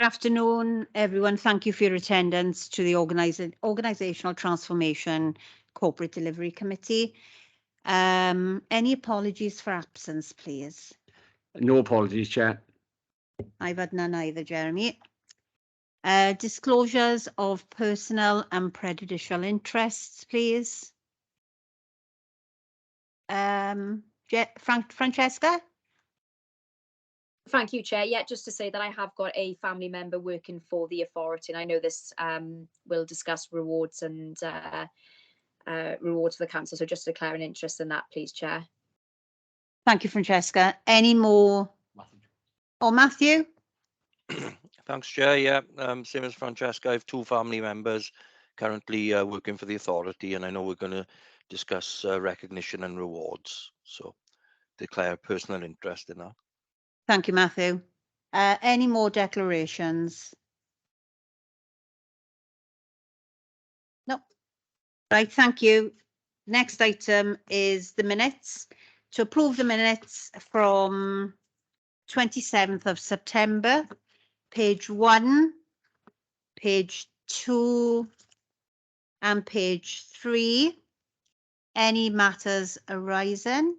Good afternoon, everyone. Thank you for your attendance to the Organisational Transformation Corporate Delivery Committee. Any apologies for absence, please? No apologies, Chair. I've had none either, Jeremy. Disclosures of personal and prejudicial interests, please. Francesca? Thank you, Chair. Yeah, just to say that I have got a family member working for the authority, and I know this will discuss rewards and rewards for the council. So just to declare an interest in that, please, Chair. Thank you, Francesca. Any more? Matthew? Thanks, Chair. Yeah, same as Francesca, I have two family members currently working for the authority, and I know we're going to discuss recognition and rewards. So declare personal interest in that. Thank you, Matthew. Any more declarations? No. Right, thank you. Next item is the minutes. To approve the minutes from 27th of September, page 1, page 2, and page 3. Any matters arising?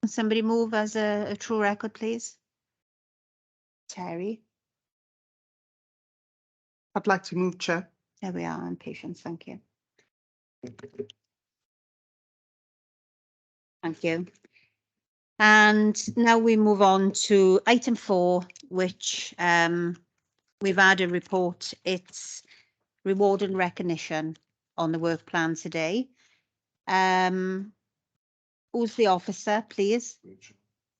Can somebody move as a true record, please? Terry? I'd like to move, Chair. There we are, on patience, thank you. Thank you. And now we move on to item 4, which we've had a report. It's reward and recognition on the work plan today. Who's the officer, please?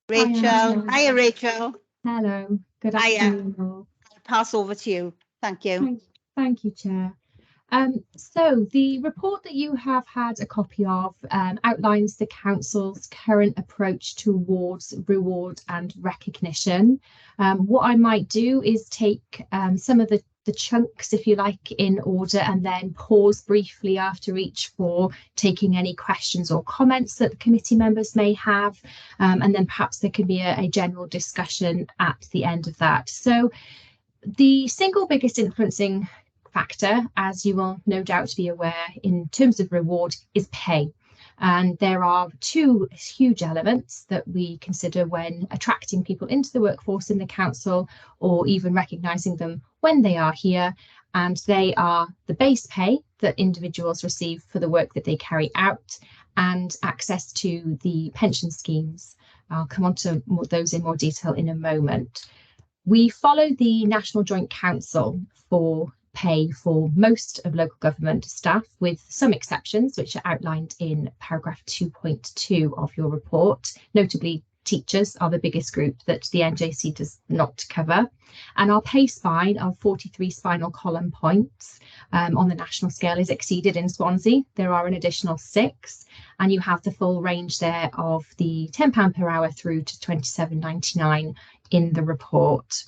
Rachel. Hiya, Rachel. Hello. Good afternoon, all. I'll pass over to you. Thank you. Thank you, Chair. So the report that you have had a copy of outlines the council's current approach towards reward and recognition. What I might do is take some of the chunks, if you like, in order, and then pause briefly after each for taking any questions or comments that the committee members may have, and then perhaps there could be a general discussion at the end of that. So the single biggest influencing factor, as you will no doubt be aware, in terms of reward is pay. And there are two huge elements that we consider when attracting people into the workforce in the council, or even recognising them when they are here. And they are the base pay that individuals receive for the work that they carry out, and access to the pension schemes. I'll come on to those in more detail in a moment. We follow the National Joint Council for pay for most of local government staff, with some exceptions which are outlined in paragraph 2.2 of your report. Notably, teachers are the biggest group that the NJC does not cover. And our pay spine of 43 spinal column points on the national scale is exceeded in Swansea. There are an additional 6, and you have the full range there of the £10 per hour through to £27.99 in the report.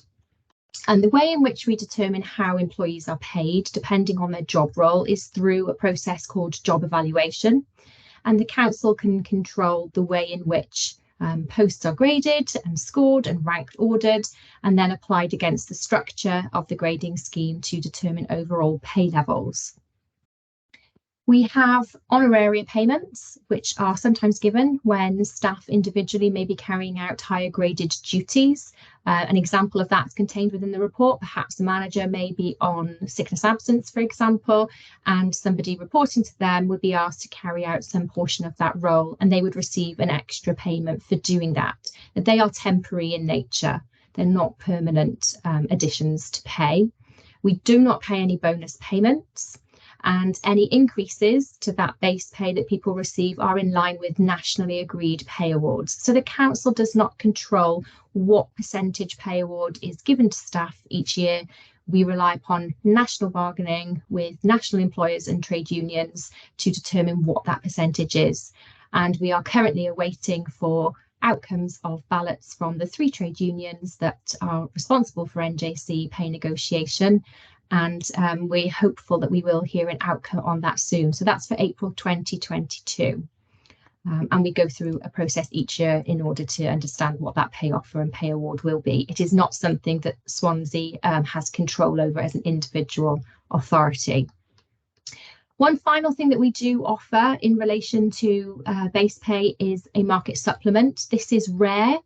And the way in which we determine how employees are paid, depending on their job role, is through a process called job evaluation. And the council can control the way in which posts are graded and scored and ranked ordered, and then applied against the structure of the grading scheme to determine overall pay levels. We have honoraria payments, which are sometimes given when staff individually may be carrying out higher graded duties. An example of that is contained within the report. Perhaps the manager may be on sickness absence, for example, and somebody reporting to them would be asked to carry out some portion of that role, and they would receive an extra payment for doing that. They are temporary in nature. They're not permanent additions to pay. We do not pay any bonus payments, and any increases to that base pay that people receive are in line with nationally agreed pay awards. So the council does not control what percentage pay award is given to staff each year. We rely upon national bargaining with national employers and trade unions to determine what that percentage is. And we are currently awaiting for outcomes of ballots from the 3 trade unions that are responsible for NJC pay negotiation. And we're hopeful that we will hear an outcome on that soon. So that's for April 2022. And we go through a process each year in order to understand what that pay offer and pay award will be. It is not something that Swansea has control over as an individual authority. One final thing that we do offer in relation to base pay is a market supplement. This is rare,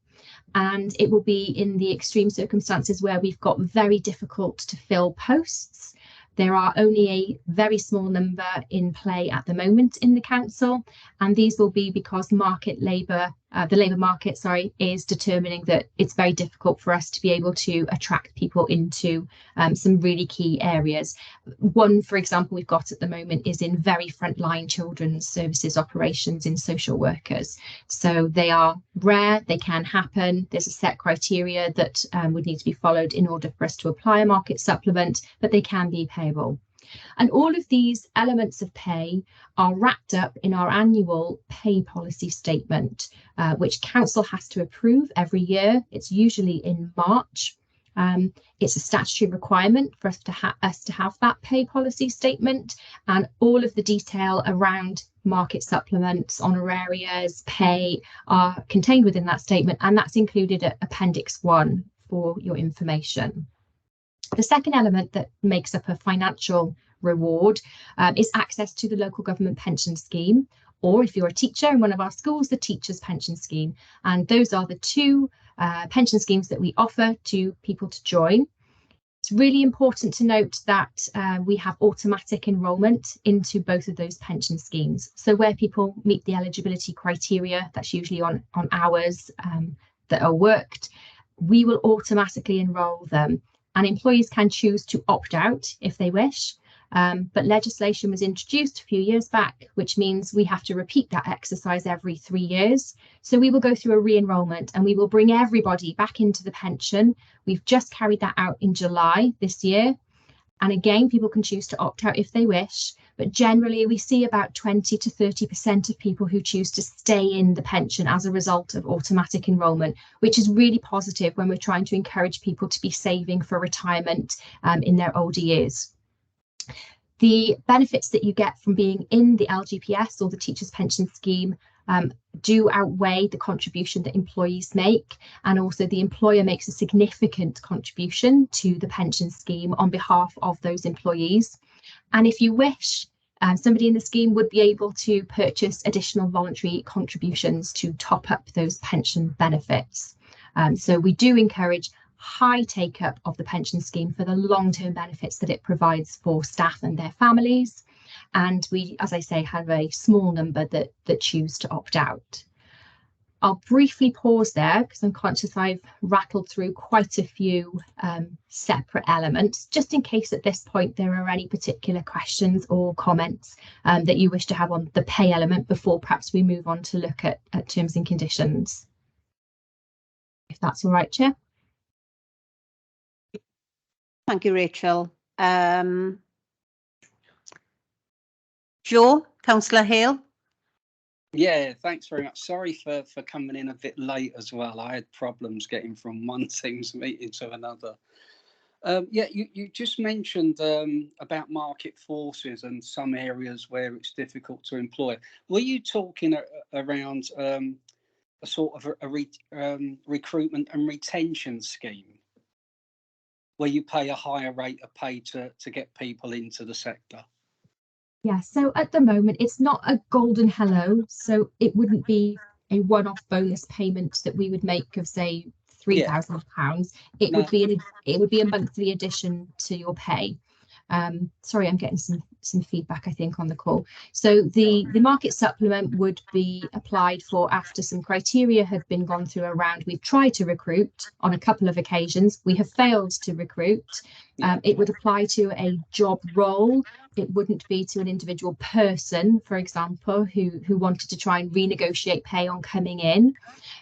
and it will be in the extreme circumstances where we've got very difficult to fill posts. There are only a very small number in play at the moment in the council, and these will be because the labour market, is determining that it's very difficult for us to be able to attract people into some really key areas. One, for example, we've got at the moment is in very frontline children's services operations in social workers. So they are rare, they can happen. There's a set criteria that would need to be followed in order for us to apply a market supplement, but they can be payable. And all of these elements of pay are wrapped up in our annual pay policy statement, which council has to approve every year. It's usually in March. It's a statutory requirement for us to have that pay policy statement, and all of the detail around market supplements, honorarias, pay are contained within that statement, and that's included at Appendix 1 for your information. The second element that makes up a financial reward is access to the local government pension scheme, or if you're a teacher in one of our schools, the teacher's pension scheme. And those are the two pension schemes that we offer to people to join. It's really important to note that we have automatic enrolment into both of those pension schemes. So where people meet the eligibility criteria, that's usually on hours that are worked, we will automatically enrol them. And employees can choose to opt out if they wish. But legislation was introduced a few years back, which means we have to repeat that exercise every 3 years. So we will go through a re-enrolment and we will bring everybody back into the pension. We've just carried that out in July this year. And again, people can choose to opt out if they wish. But generally, we see about 20 to 30% of people who choose to stay in the pension as a result of automatic enrolment, which is really positive when we're trying to encourage people to be saving for retirement in their older years. The benefits that you get from being in the LGPS or the Teachers' Pension Scheme do outweigh the contribution that employees make, and also the employer makes a significant contribution to the pension scheme on behalf of those employees. And if you wish, somebody in the scheme would be able to purchase additional voluntary contributions to top up those pension benefits. So we do encourage high take up of the pension scheme for the long-term benefits that it provides for staff and their families. And we, as I say, have a small number that choose to opt out. I'll briefly pause there because I'm conscious I've rattled through quite a few separate elements, just in case at this point there are any particular questions or comments that you wish to have on the pay element before perhaps we move on to look at terms and conditions. If that's all right, Chair. Thank you, Rachel. Joe, Councillor Hale. Yeah, thanks very much. Sorry for coming in a bit late as well. I had problems getting from one Teams meeting to another. Yeah, you just mentioned about market forces and some areas where it's difficult to employ. Were you talking around a sort of a recruitment and retention scheme where you pay a higher rate of pay to get people into the sector? Yeah, so at the moment, it's not a golden hello. So it wouldn't be a one-off bonus payment that we would make of, say, £3,000. It would be a monthly addition to your pay. Sorry, I'm getting some feedback, I think, on the call. So the market supplement would be applied for after some criteria have been gone through around. We've tried to recruit on a couple of occasions. We have failed to recruit. It would apply to a job role. It wouldn't be to an individual person, for example, who wanted to try and renegotiate pay on coming in.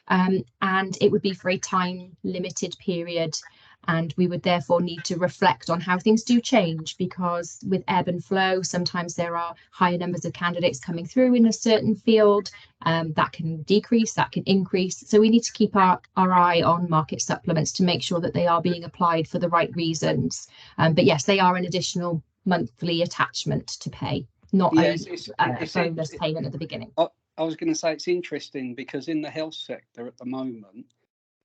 And it would be for a time limited period. And we would therefore need to reflect on how things do change, because with ebb and flow, sometimes there are higher numbers of candidates coming through in a certain field. That can decrease, that can increase. So we need to keep our eye on market supplements to make sure that they are being applied for the right reasons. But yes, they are an additional monthly attachment to pay, not a bonus payment at the beginning. I was going to say it's interesting because in the health sector at the moment,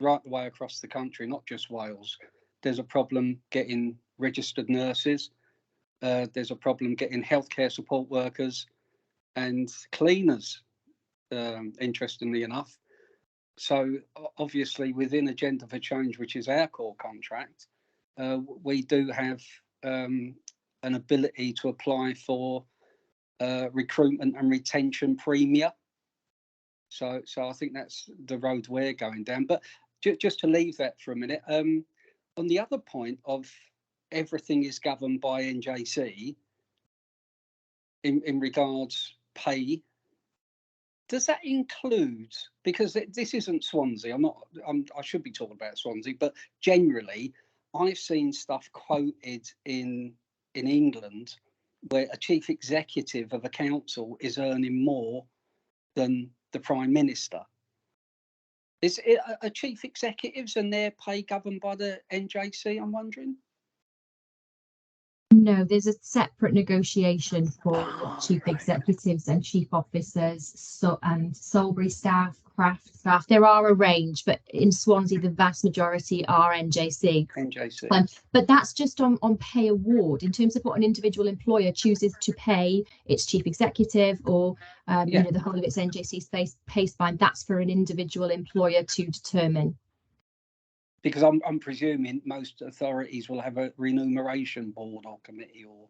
right the way across the country, not just Wales, there's a problem getting registered nurses. There's a problem getting healthcare support workers and cleaners, interestingly enough. So obviously within Agenda for Change, which is our core contract, we do have an ability to apply for recruitment and retention premia. So I think that's the road we're going down. But just to leave that for a minute, on the other point of everything is governed by NJC in regards pay, does that include, because this isn't Swansea, I should be talking about Swansea, but generally I've seen stuff quoted in England where a chief executive of a council is earning more than the Prime Minister. Is it a chief executives and their pay governed by the NJC, I'm wondering? No, there's a separate negotiation for chief executives and chief officers, and Salisbury staff, craft staff. There are a range, but in Swansea, the vast majority are NJC. But that's just on pay award. In terms of what an individual employer chooses to pay its chief executive or you know, the whole of its NJC pay spine, that's for an individual employer to determine. Because I'm presuming most authorities will have a remuneration board or committee or.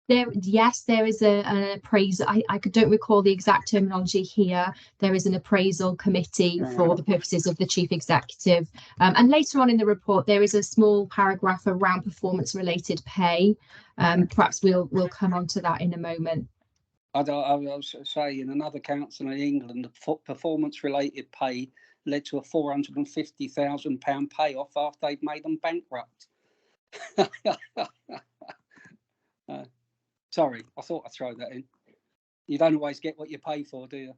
Yes, there is an appraisal. I don't recall the exact terminology here. There is an appraisal committee for the purposes of the chief executive. And later on in the report, there is a small paragraph around performance-related pay. Perhaps we'll come on to that in a moment. I was saying in another council in England, the performance-related pay led to a £450,000 payoff after they'd made them bankrupt. Sorry, I thought I'd throw that in. You don't always get what you pay for, do you?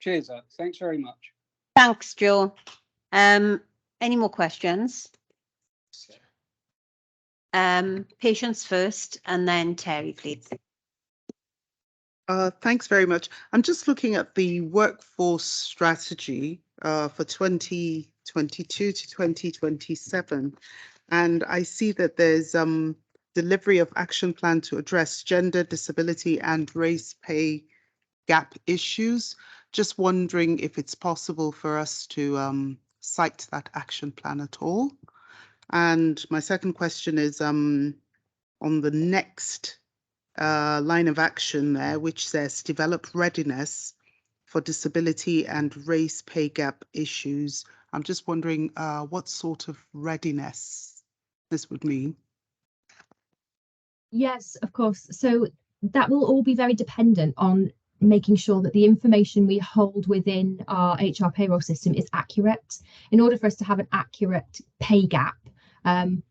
Cheers, thanks very much. Thanks, Joe. Any more questions? Patience first, and then Terry, please. Thanks very much. I'm just looking at the workforce strategy for 2022 to 2027, and I see that there's delivery of action plan to address gender, disability and race pay gap issues. Just wondering if it's possible for us to cite that action plan at all. And my second question is on the next line of action there, which says develop readiness for disability and race pay gap issues. I'm just wondering what sort of readiness this would mean. Yes, of course. So that will all be very dependent on making sure that the information we hold within our HR payroll system is accurate. In order for us to have an accurate pay gap,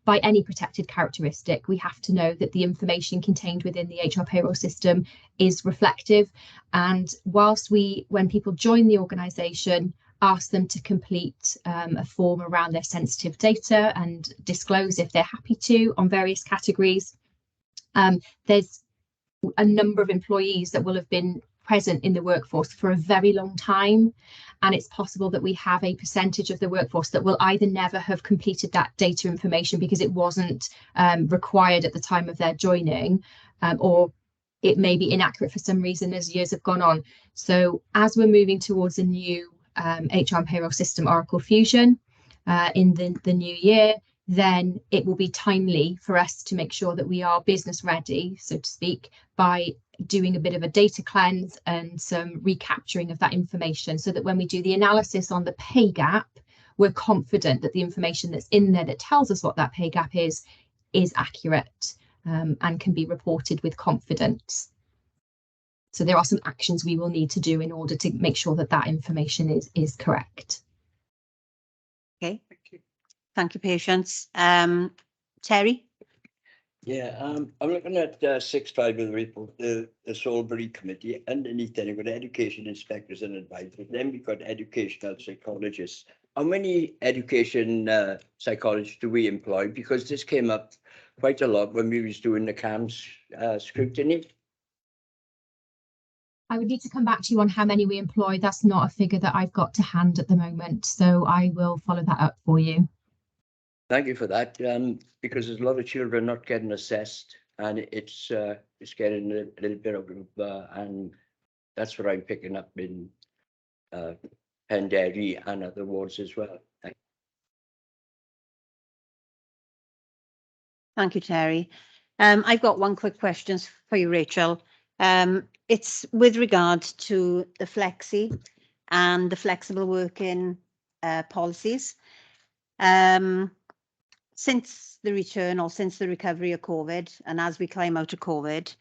by any protected characteristic, we have to know that the information contained within the HR payroll system is reflective. And whilst when people join the organisation, ask them to complete a form around their sensitive data and disclose if they're happy to on various categories, there's a number of employees that will have been present in the workforce for a very long time, and it's possible that we have a percentage of the workforce that will either never have completed that data information because it wasn't required at the time of their joining, or it may be inaccurate for some reason as years have gone on. So as we're moving towards a new HR and payroll system, Oracle Fusion, in the new year, then it will be timely for us to make sure that we are business ready, so to speak, by doing a bit of a data cleanse and some recapturing of that information, so that when we do the analysis on the pay gap, we're confident that the information that's in there that tells us what that pay gap is accurate and can be reported with confidence. So there are some actions we will need to do in order to make sure that that information is correct. Okay. Thank you, Patience. Terry? Yeah, I'm looking at 6.5 of the report, the Salisbury Committee. Underneath then you've got education inspectors and advisors. Then we've got educational psychologists. How many education psychologists do we employ? Because this came up quite a lot when we was doing the CAMS scrutiny. I would need to come back to you on how many we employ. That's not a figure that I've got to hand at the moment, so I will follow that up for you. Thank you for that. Because there's a lot of children not getting assessed, and it's getting a little bit of and that's what I'm picking up in Penderry and other wards as well. Thank you, Terry. I've got one quick question for you, Rachel. It's with regard to the flexi and the flexible working policies. Since the return or since the recovery of COVID, and as we climb out of COVID,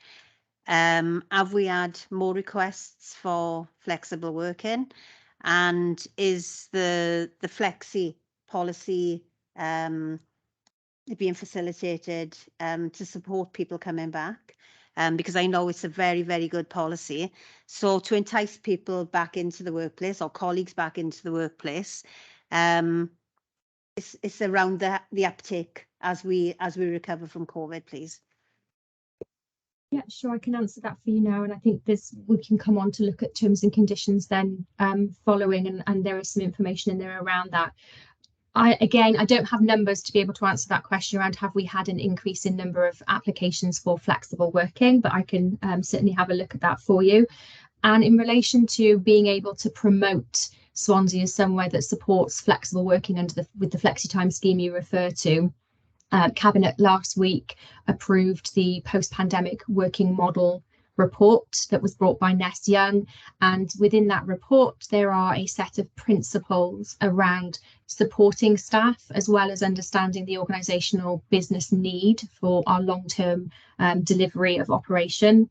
have we had more requests for flexible working? And is the flexi policy being facilitated to support people coming back? Because I know it's a very, very good policy. So to entice people back into the workplace or colleagues back into the workplace, it's around the uptake as we recover from COVID, please. Yeah, sure, I can answer that for you now. And I think we can come on to look at terms and conditions then following, and there is some information in there around that. I don't have numbers to be able to answer that question around have we had an increase in number of applications for flexible working, but I can certainly have a look at that for you. And in relation to being able to promote Swansea as somewhere that supports flexible working with the flexi time scheme you refer to, Cabinet last week approved the post-pandemic working model report that was brought by Ness Young, and within that report there are a set of principles around supporting staff as well as understanding the organisational business need for our long-term delivery of operation.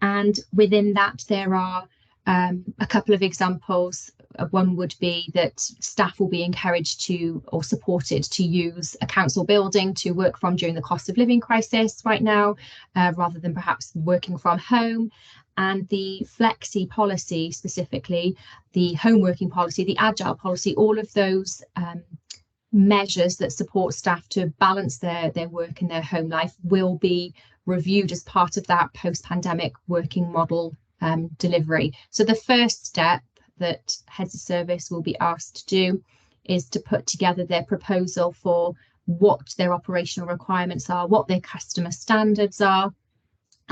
And within that there are a couple of examples. One would be that staff will be encouraged to or supported to use a council building to work from during the cost of living crisis right now, rather than perhaps working from home. And the flexi policy, specifically the home working policy, the agile policy, all of those measures that support staff to balance their work and their home life will be reviewed as part of that post-pandemic working model delivery. So the first step that heads of service will be asked to do is to put together their proposal for what their operational requirements are, what their customer standards are.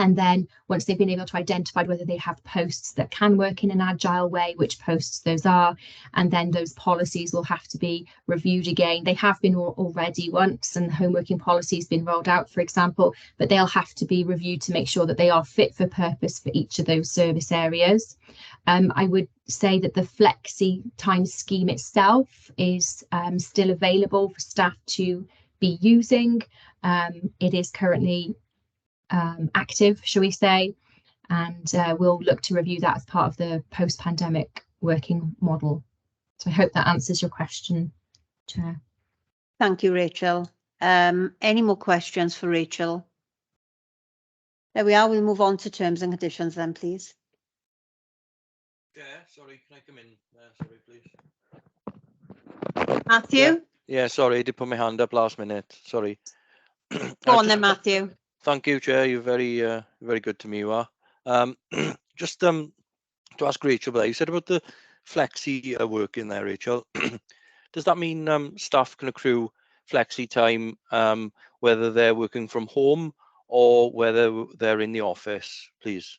And then once they've been able to identify whether they have posts that can work in an agile way, which posts those are, and then those policies will have to be reviewed again. They have been already once, and the home working policy has been rolled out, for example, but they'll have to be reviewed to make sure that they are fit for purpose for each of those service areas. I would say that the flexi time scheme itself is still available for staff to be using. It is currently active, shall we say, and we'll look to review that as part of the post-pandemic working model. So I hope that answers your question, Chair. Thank you, Rachel. Any more questions for Rachel? There we are. We'll move on to terms and conditions then, please. Yeah, sorry, can I come in? Sorry, please. Matthew? Yeah, sorry, I did put my hand up last minute. Sorry. Go on then, Matthew. Thank you, Chair. You're very, very good to me. You are. Just to ask Rachel, you said about the flexi work in there, Rachel. Does that mean staff can accrue flexi time whether they're working from home or whether they're in the office, please?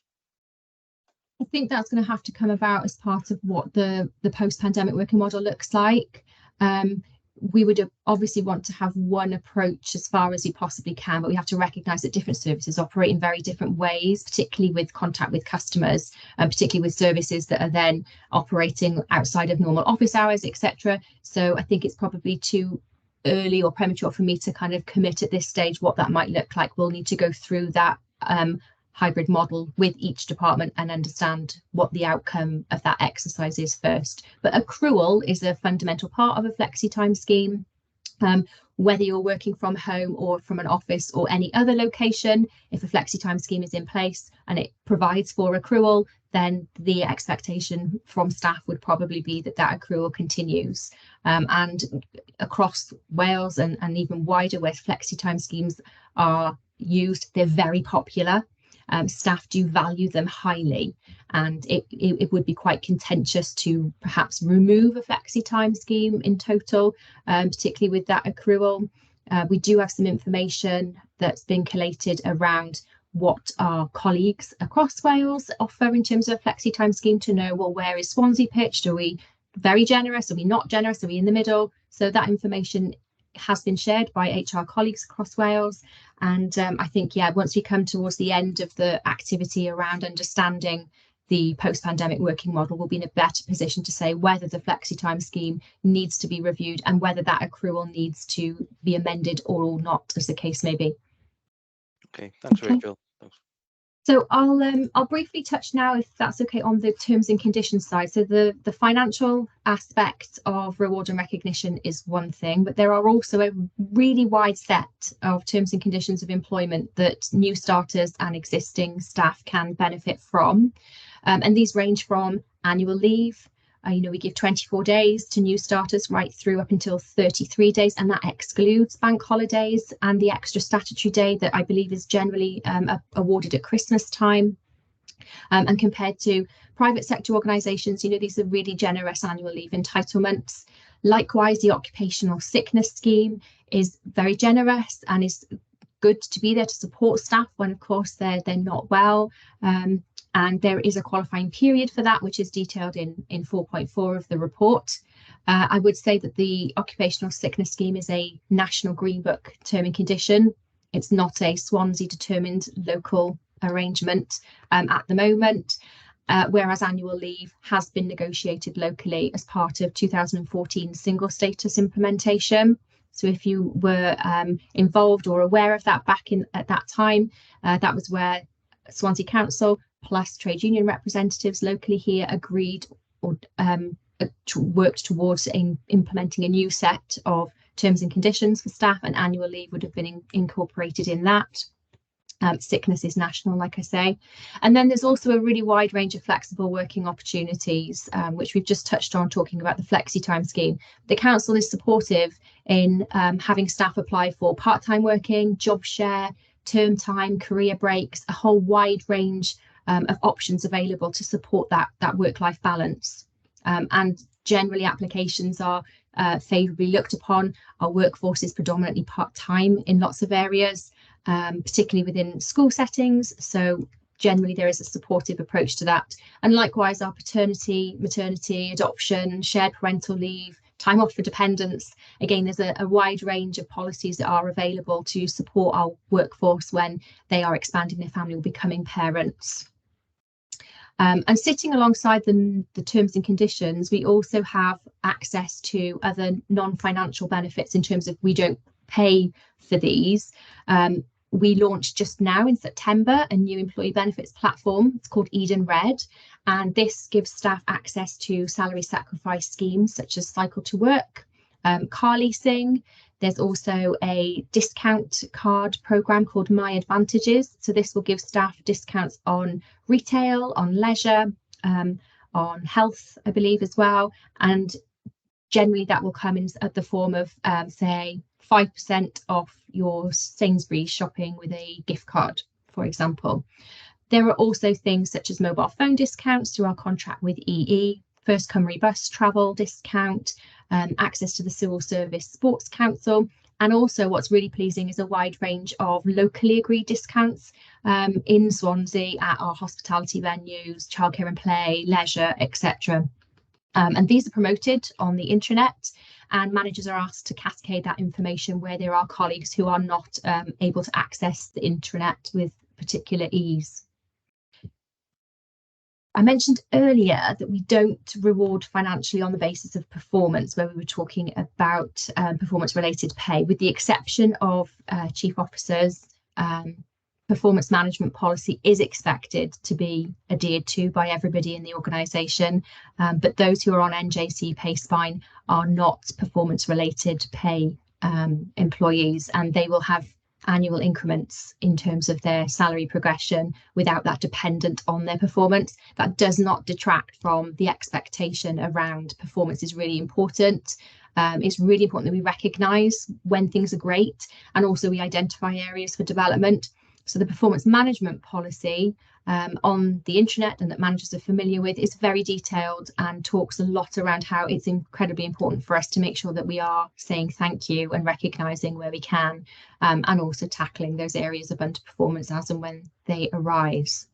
I think that's going to have to come about as part of what the post-pandemic working model looks like. We would obviously want to have one approach as far as you possibly can, but we have to recognise that different services operate in very different ways, particularly with contact with customers, and particularly with services that are then operating outside of normal office hours, etc. So I think it's probably too early or premature for me to kind of commit at this stage what that might look like. We'll need to go through that hybrid model with each department and understand what the outcome of that exercise is first. But accrual is a fundamental part of a flexi time scheme. Whether you're working from home or from an office or any other location, if a flexi time scheme is in place and it provides for accrual, then the expectation from staff would probably be that that accrual continues. And across Wales and even wider, where flexi time schemes are used, they're very popular. staff do value them highly, and it would be quite contentious to perhaps remove a flexi time scheme in total, particularly with that accrual. We do have some information that's been collated around what our colleagues across Wales offer in terms of a flexi time scheme, to know, well, where is Swansea pitched? Are we very generous? Are we not generous? Are we in the middle? So that information has been shared by HR colleagues across Wales. And I think, yeah, once we come towards the end of the activity around understanding the post-pandemic working model, we'll be in a better position to say whether the flexi time scheme needs to be reviewed and whether that accrual needs to be amended or not, as the case may be. Okay, thanks, Okay. Rachel. Thanks. So I'll briefly touch now, if that's okay, on the terms and conditions side. So the financial aspect of reward and recognition is one thing, but there are also a really wide set of terms and conditions of employment that new starters and existing staff can benefit from. And these range from annual leave. We give 24 days to new starters right through up until 33 days, and that excludes bank holidays and the extra statutory day that I believe is generally awarded at Christmas time. And compared to private sector organisations, these are really generous annual leave entitlements. Likewise, the occupational sickness scheme is very generous and is good to be there to support staff when, of course, they're not well. And there is a qualifying period for that, which is detailed in 4.4 of the report. I would say that the occupational sickness scheme is a national Green Book term and condition. It's not a Swansea determined local arrangement at the moment, whereas annual leave has been negotiated locally as part of 2014 single status implementation. So if you were involved or aware of that back at that time, that was where Swansea Council plus trade union representatives locally here agreed or worked towards implementing a new set of terms and conditions for staff, and annual leave would have been incorporated in that. Sickness is national, like I say. And then there's also a really wide range of flexible working opportunities, which we've just touched on talking about the flexi time scheme. The council is supportive in having staff apply for part-time working, job share, term time, career breaks, a whole wide range of options available to support that work-life balance. And generally applications are favourably looked upon. Our workforce is predominantly part-time in lots of areas, particularly within school settings. So generally there is a supportive approach to that. And likewise, our paternity, maternity, adoption, shared parental leave, time off for dependents. Again, there's a wide range of policies that are available to support our workforce when they are expanding their family or becoming parents. And sitting alongside the terms and conditions, we also have access to other non-financial benefits in terms of we don't pay for these. We launched just now in September a new employee benefits platform. It's called Eden Red, and this gives staff access to salary sacrifice schemes such as cycle to work, car leasing. There's also a discount card program called My Advantages. So this will give staff discounts on retail, on leisure, on health, I believe, as well. And generally that will come in the form of, say, 5% off your Sainsbury's shopping with a gift card, for example. There are also things such as mobile phone discounts through our contract with EE, First Cymru bus travel discount, access to the Civil Service Sports Council, and also what's really pleasing is a wide range of locally agreed discounts in Swansea at our hospitality venues, childcare and play, leisure, etc. And these are promoted on the intranet, and managers are asked to cascade that information where there are colleagues who are not able to access the intranet with particular ease. I mentioned earlier that we don't reward financially on the basis of performance, where we were talking about performance-related pay, with the exception of chief officers. Performance management policy is expected to be adhered to by everybody in the organisation, but those who are on NJC pay spine are not performance-related pay employees, and they will have annual increments in terms of their salary progression without that dependent on their performance. That does not detract from the expectation around performance is really important. It's really important that we recognise when things are great, and also we identify areas for development. So the performance management policy on the intranet, and that managers are familiar with, is very detailed and talks a lot around how it's incredibly important for us to make sure that we are saying thank you and recognising where we can, and also tackling those areas of underperformance as and when they arise.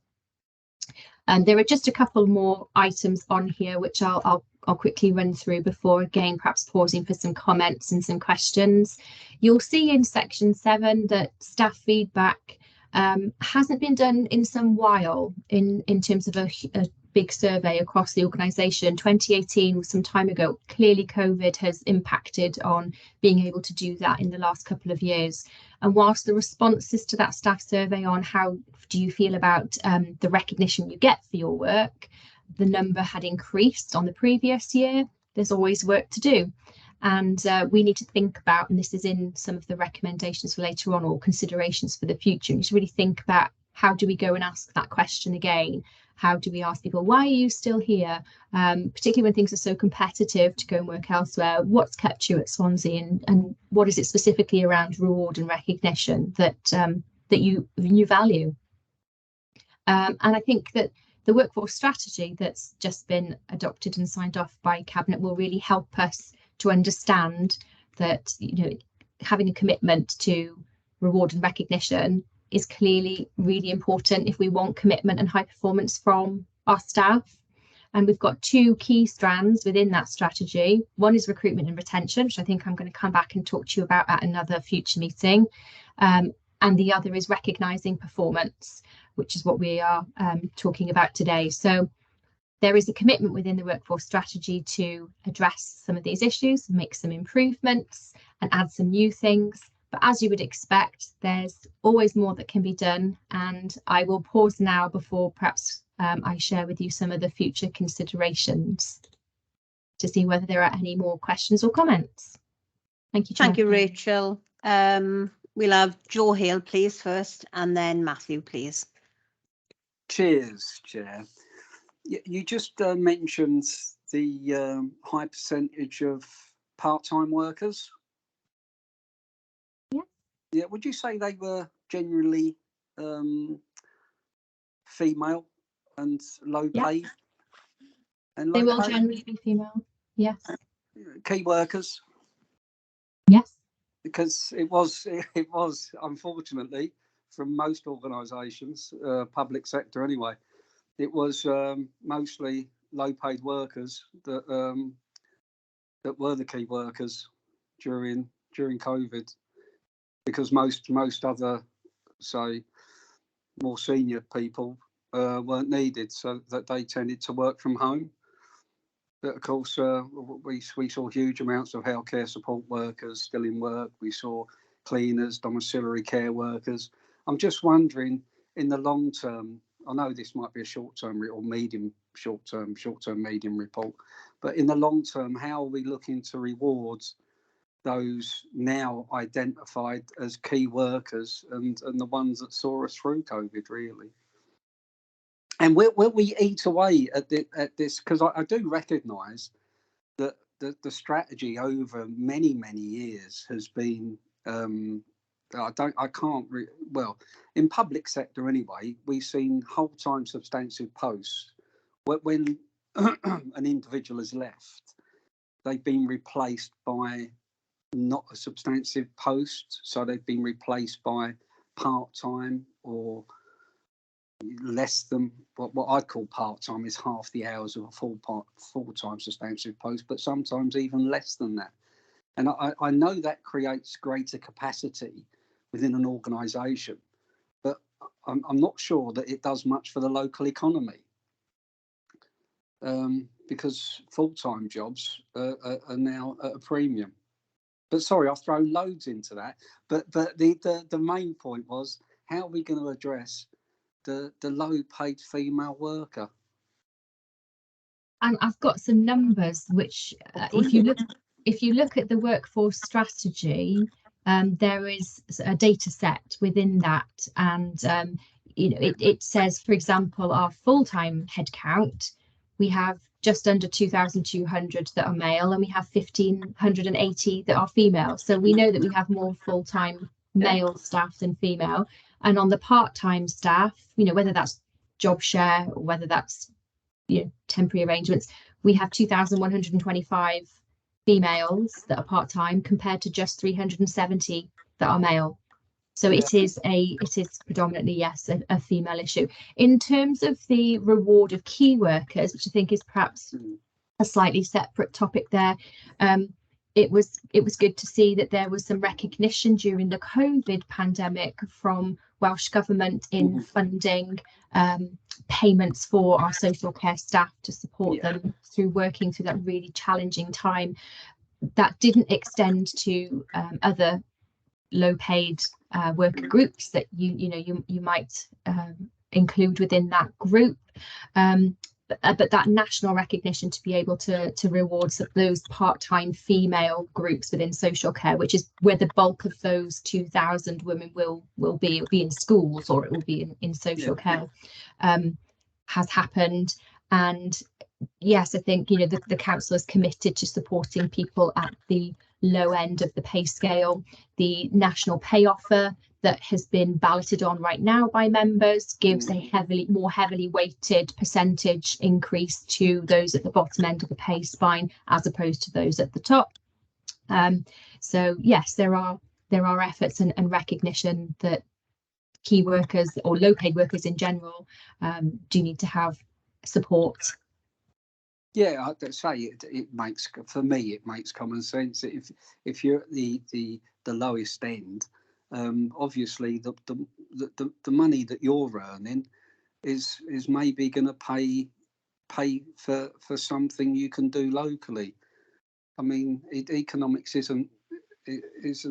There are just a couple more items on here which I'll quickly run through before, again, perhaps pausing for some comments and some questions. You'll see in section 7 that staff feedback hasn't been done in some while in terms of a big survey across the organisation. 2018 was some time ago. Clearly COVID has impacted on being able to do that in the last couple of years. And whilst the responses to that staff survey on how do you feel about the recognition you get for your work, the number had increased on the previous year, there's always work to do. And we need to think about, and this is in some of the recommendations for later on, or considerations for the future, we need to really think about how do we go and ask that question again? How do we ask people, why are you still here? Particularly when things are so competitive to go and work elsewhere. What's kept you at Swansea, and what is it specifically around reward and recognition that that you value? And I think that the workforce strategy that's just been adopted and signed off by Cabinet will really help us to understand that, you know, having a commitment to reward and recognition is clearly really important if we want commitment and high performance from our staff. And we've got 2 key strands within that strategy. One is recruitment and retention, which I think I'm going to come back and talk to you about at another future meeting. And the other is recognising performance, which is what we are talking about today. So there is a commitment within the workforce strategy to address some of these issues, make some improvements and add some new things. But as you would expect, there's always more that can be done. And I will pause now before perhaps I share with you some of the future considerations to see whether there are any more questions or comments. Thank you, Chair. Thank you, Rachel. We'll have Joe Hale, please, first, and then Matthew, please. Cheers, Chair. You just mentioned the high percentage of part-time workers. Yeah. Yeah. Would you say they were generally female and low paid? And they will paid? generally be female. Yes. Key workers. Yes. Because it was unfortunately, from most organisations, public sector anyway, it was mostly low-paid workers that were the key workers during COVID, because most other, say, more senior people weren't needed, so that they tended to work from home. But of course, we saw huge amounts of healthcare support workers still in work. We saw cleaners, domiciliary care workers. I'm just wondering, in the long term, I know this might be a short-term or medium short-term, medium report, but in the long term, how are we looking to reward those now identified as key workers and the ones that saw us through COVID, really? And will we eat away at this? Because I do recognise that the strategy over many years has been, well, in public sector anyway, we've seen whole-time substantive posts. When an individual has left, they've been replaced by not a substantive post, so they've been replaced by part-time or less than what I'd call part-time is half the hours of a full-time substantive post, but sometimes even less than that. And I know that creates greater capacity within an organisation, but I'm not sure that it does much for the local economy, because full-time jobs are now at a premium. But sorry, I've thrown loads into that. But the main point was, how are we going to address the low-paid female worker? And I've got some numbers which, if you look at the workforce strategy, there is a data set within that, and you know, it says, for example, our full-time headcount, we have just under 2,200 that are male, and we have 1,580 that are female. So we know that we have more full-time male staff than female. And on the part-time staff, whether that's job share or whether that's temporary arrangements, we have 2,125 females that are part-time compared to just 370 that are male. So it is predominantly, yes, a female issue. In terms of the reward of key workers, which I think is perhaps a slightly separate topic there, it was good to see that there was some recognition during the COVID pandemic from Welsh Government in funding payments for our social care staff to support them through working through that really challenging time. That didn't extend to other low-paid worker groups that you might include within that group. But that national recognition to be able to reward those part-time female groups within social care, which is where the bulk of those 2,000 women will be. It'll be in schools or it will be in social care, has happened. And yes, I think the council is committed to supporting people at the low end of the pay scale. The national pay offer that has been balloted on right now by members gives a more heavily weighted percentage increase to those at the bottom end of the pay spine as opposed to those at the top. So yes, there are efforts and recognition that key workers or low paid workers in general do need to have support. Yeah, I'd say it makes, for me, it makes common sense. If you're at the lowest end, obviously the money that you're earning is maybe going to pay for something you can do locally. I mean, economics isn't it's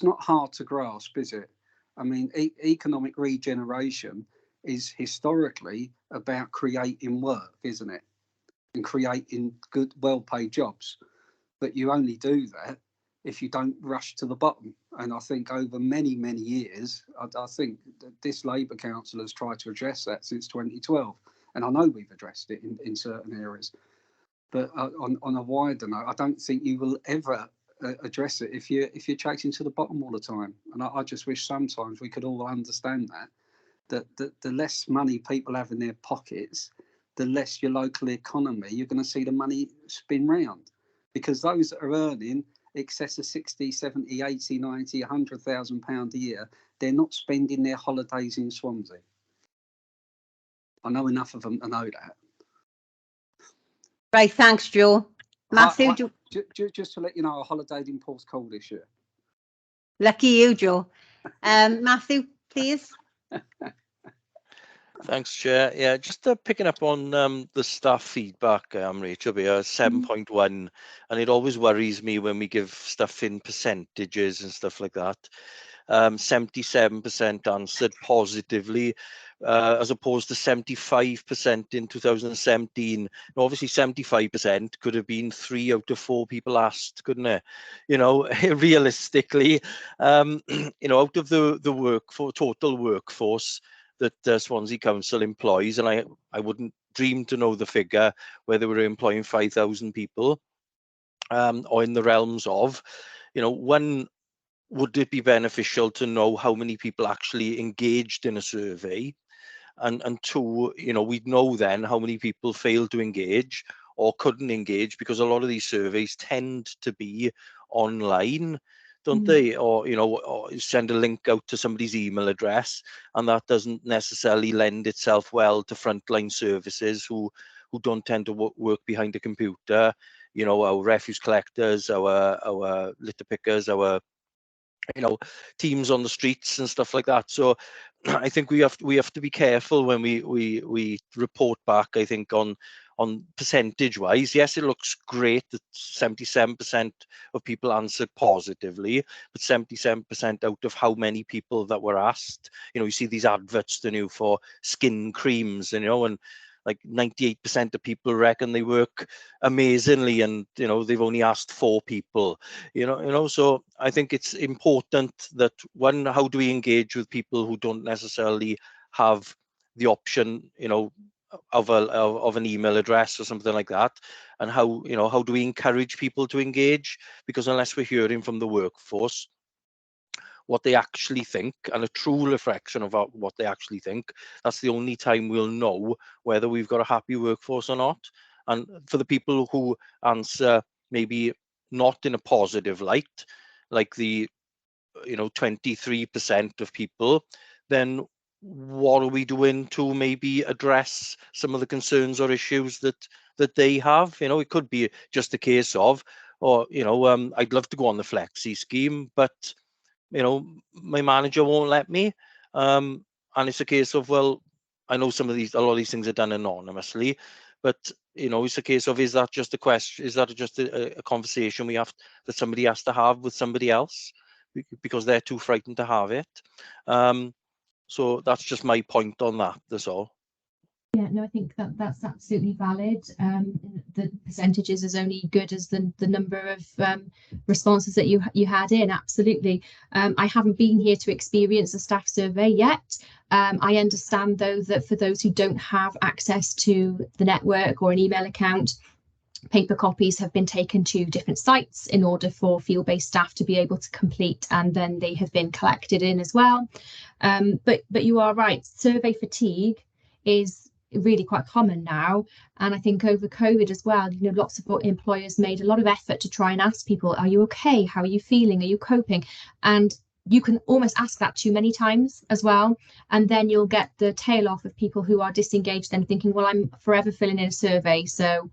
not hard to grasp, is it? I mean, economic regeneration is historically about creating work, isn't it? And creating good, well-paid jobs. But you only do that if you don't rush to the bottom. And I think over many, many years, I think that this Labour Council has tried to address that since 2012. And I know we've addressed it in certain areas. But on a wider note, I don't think you will ever address it if you're chasing to the bottom all the time. And I just wish sometimes we could all understand that the less money people have in their pockets, the less your local economy, you're going to see the money spin round. Because those that are earning excess of 60, 70, 80, 90, 100,000 pounds a year, they're not spending their holidays in Swansea. I know enough of them to know that. Right, thanks, Joe. Matthew, just to let you know, I holidayed in Porthcawl this year. Lucky you, Joe. Matthew, please. Thanks, Chair. Yeah, just picking up on the staff feedback, Rachel, 7.1, and it always worries me when we give stuff in percentages and stuff like that. 77% answered positively, as opposed to 75% in 2017. And obviously, 75% could have been 3 out of 4 people asked, couldn't it? Realistically, out of the total workforce that Swansea Council employs, and I wouldn't dream to know the figure, whether we're employing 5,000 people, or in the realms of, one, would it be beneficial to know how many people actually engaged in a survey? And two, we'd know then how many people failed to engage or couldn't engage, because a lot of these surveys tend to be online, don't they? Or send a link out to somebody's email address, and that doesn't necessarily lend itself well to frontline services who don't tend to work behind a computer. Our refuse collectors, our litter pickers, our teams on the streets and stuff like that. So I think we have to be careful when we report back. I think on percentage wise, yes, it looks great that 77% of people answered positively, but 77% out of how many people that were asked. You see these adverts for skin creams, and like 98% of people reckon they work amazingly, and they've only asked 4 people. So I think it's important that, one, how do we engage with people who don't necessarily have the option, of an email address or something like that, and how do we encourage people to engage? Because unless we're hearing from the workforce, what they actually think and a true reflection of what they actually think, that's the only time we'll know whether we've got a happy workforce or not. And for the people who answer maybe not in a positive light, like the 23% of people, then what are we doing to maybe address some of the concerns or issues that they have? It could be just a case of, I'd love to go on the flexi scheme, but my manager won't let me. And it's a case of, well, I know a lot of these things are done anonymously, but it's a case of, is that just a question? Is that just a conversation that somebody has to have with somebody else because they're too frightened to have it? So that's just my point on that. That's all. Yeah, no, I think that's absolutely valid. The percentages is only good as the number of responses that you had in. Absolutely. I haven't been here to experience a staff survey yet. I understand though that for those who don't have access to the network or an email account, paper copies have been taken to different sites in order for field-based staff to be able to complete, and then they have been collected in as well. But you are right, survey fatigue is really quite common now, and I think over COVID as well, lots of employers made a lot of effort to try and ask people, are you okay, how are you feeling, are you coping? And you can almost ask that too many times as well, and then you'll get the tail off of people who are disengaged and thinking, well, I'm forever filling in a survey, so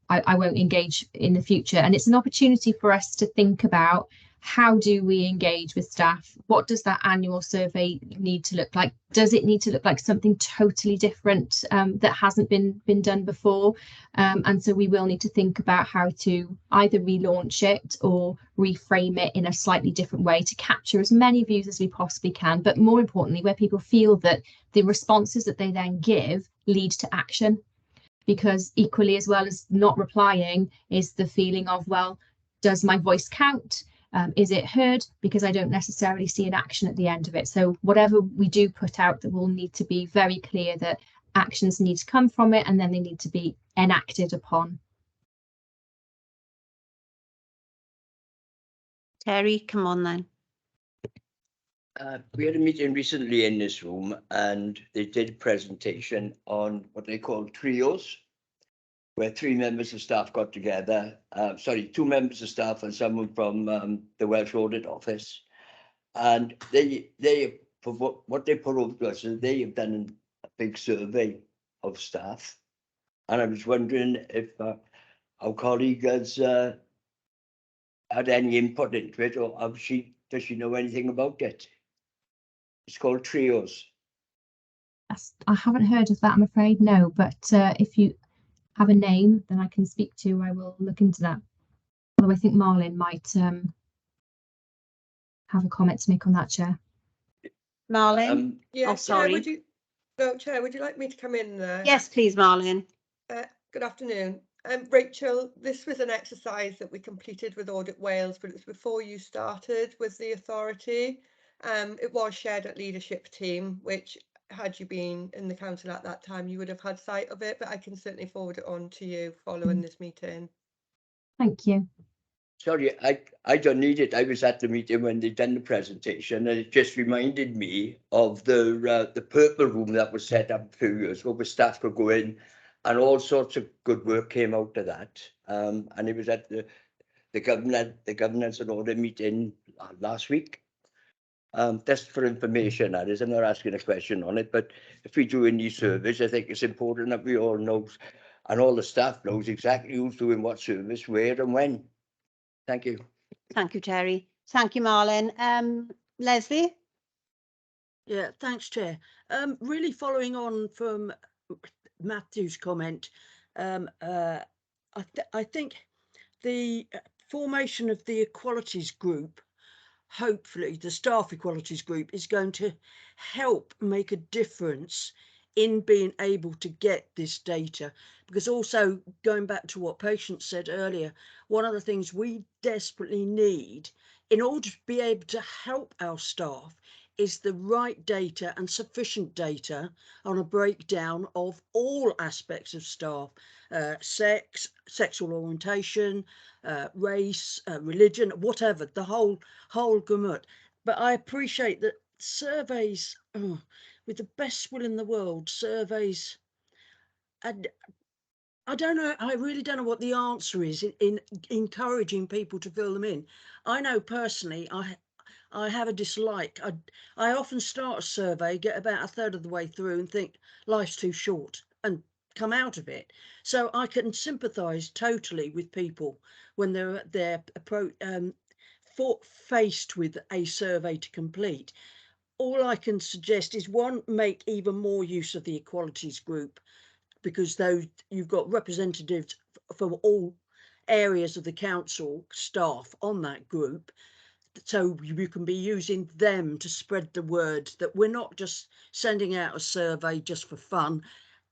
I won't engage in the future. And it's an opportunity for us to think about, how do we engage with staff? What does that annual survey need to look like? Does it need to look like something totally different that hasn't been done before? And so we will need to think about how to either relaunch it or reframe it in a slightly different way to capture as many views as we possibly can, but more importantly, where people feel that the responses that they then give lead to action. Because equally, as well as not replying, is the feeling of, well, does my voice count? Is it heard? Because I don't necessarily see an action at the end of it. So whatever we do put out, that will need to be very clear that actions need to come from it, and then they need to be enacted upon. Terry, come on then. We had a meeting recently in this room, and they did a presentation on what they call trios, where 3 members of staff got together. 2 members of staff and someone from the Welsh Audit Office, and they what they put over to us is they have done a big survey of staff, and I was wondering if our colleague has had any input into it, or does she know anything about it? It's called trios. I haven't heard of that, I'm afraid, no. But if you have a name, then I can speak to. I will look into that. Although I think Marlin might have a comment to make on that, Chair. Marlin? Yeah, Oh, sorry. Chair, would you like me to come in there? Yes, please, Marlin. Good afternoon. Rachel, this was an exercise that we completed with Audit Wales, but it was before you started with the authority. It was shared at leadership team, which, had you been in the council at that time, you would have had sight of it, but I can certainly forward it on to you following this meeting. Thank you. Sorry, I don't need it. I was at the meeting when they done the presentation, and it just reminded me of the purple room that was set up a few years ago, where staff could go in, and all sorts of good work came out of that. And it was at the governance and audit meeting last week. Just for information, that is, I'm not asking a question on it, but if we do any service, I think it's important that we all know, and all the staff knows exactly who's doing what service, where and when. Thank you. Thank you, Terry. Thank you, Marlin. Leslie? Yeah, thanks, Chair. Really following on from Matthew's comment, I think the formation of the equalities group, hopefully the staff equalities group, is going to help make a difference in being able to get this data. Because also, going back to what Patience said earlier, one of the things we desperately need in order to be able to help our staff is the right data and sufficient data on a breakdown of all aspects of staff, sex, sexual orientation, race, religion, whatever, the whole gamut. but I appreciate that surveys, with the best will in the world, surveys, and I don't know, I really don't know what the answer is in encouraging people to fill them in. I know personally, I have a dislike. I often start a survey, get about a third of the way through and think life's too short and come out of it. So I can sympathise totally with people when they're faced with a survey to complete. All I can suggest is, one, make even more use of the equalities group, because those, you've got representatives from all areas of the council staff on that group, so you can be using them to spread the word that we're not just sending out a survey just for fun.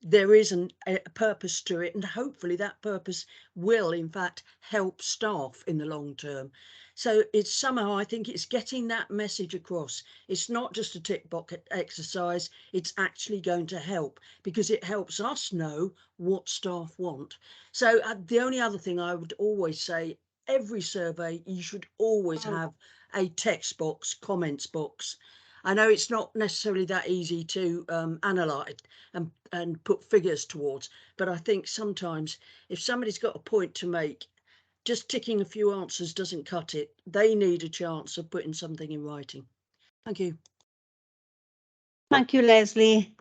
There is a purpose to it, and hopefully that purpose will in fact help staff in the long term. So it's somehow, I think it's getting that message across. It's not just a tick box exercise, it's actually going to help, because it helps us know what staff want. So the only other thing I would always say, every survey, you should always have a text box, comments box. I know it's not necessarily that easy to analyse and put figures towards, but I think sometimes if somebody's got a point to make, just ticking a few answers doesn't cut it. They need a chance of putting something in writing. Thank you. Thank you, Leslie.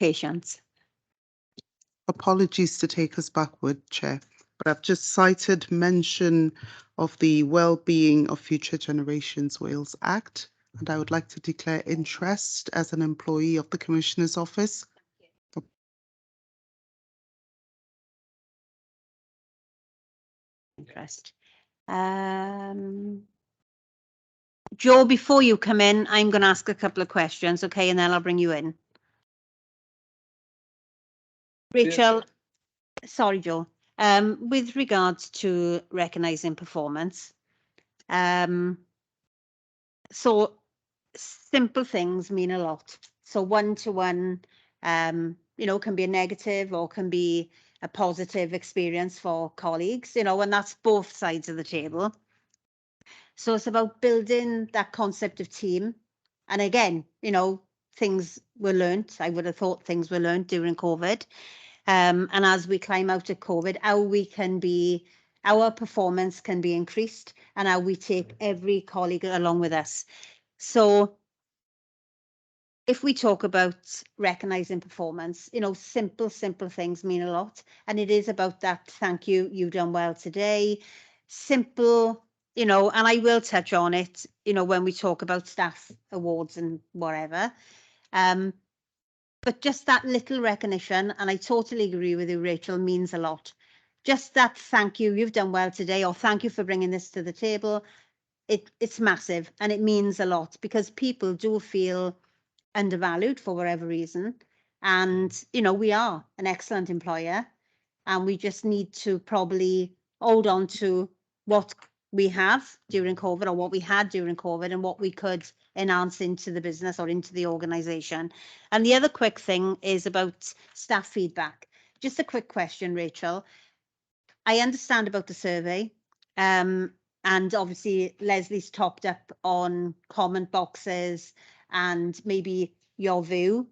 Patience. Apologies to take us backward, Chair, but I've just cited mention of the Wellbeing of Future Generations Wales Act, and I would like to declare interest as an employee of the Commissioner's Office. Interest. Joe, before you come in, I'm going to ask a couple of questions, okay, and then I'll bring you in. Rachel, sorry, Joe. With regards to recognising performance, so simple things mean a lot. So one-to-one, you know, can be a negative or can be a positive experience for colleagues, you know, and that's both sides of the table. So it's about building that concept of team. And again, you know, things were learnt. I would have thought things were learnt during COVID. And as we climb out of COVID, our performance can be increased, and how we take every colleague along with us. So if we talk about recognising performance, you know, simple things mean a lot. And it is about that, thank you, you've done well today. Simple, you know, and I will touch on it, you know, when we talk about staff awards and whatever. But just that little recognition, and I totally agree with you, Rachel, means a lot. Just that thank you, you've done well today, or thank you for bringing this to the table. It's massive, and it means a lot, because people do feel undervalued for whatever reason. And, you know, we are an excellent employer, and we just need to probably hold on to what we have during COVID, or what we had during COVID, and what we could enhance into the business or into the organisation. And the other quick thing is about staff feedback. Just a quick question, Rachel. I understand about the survey, and obviously Leslie's topped up on comment boxes and maybe your view.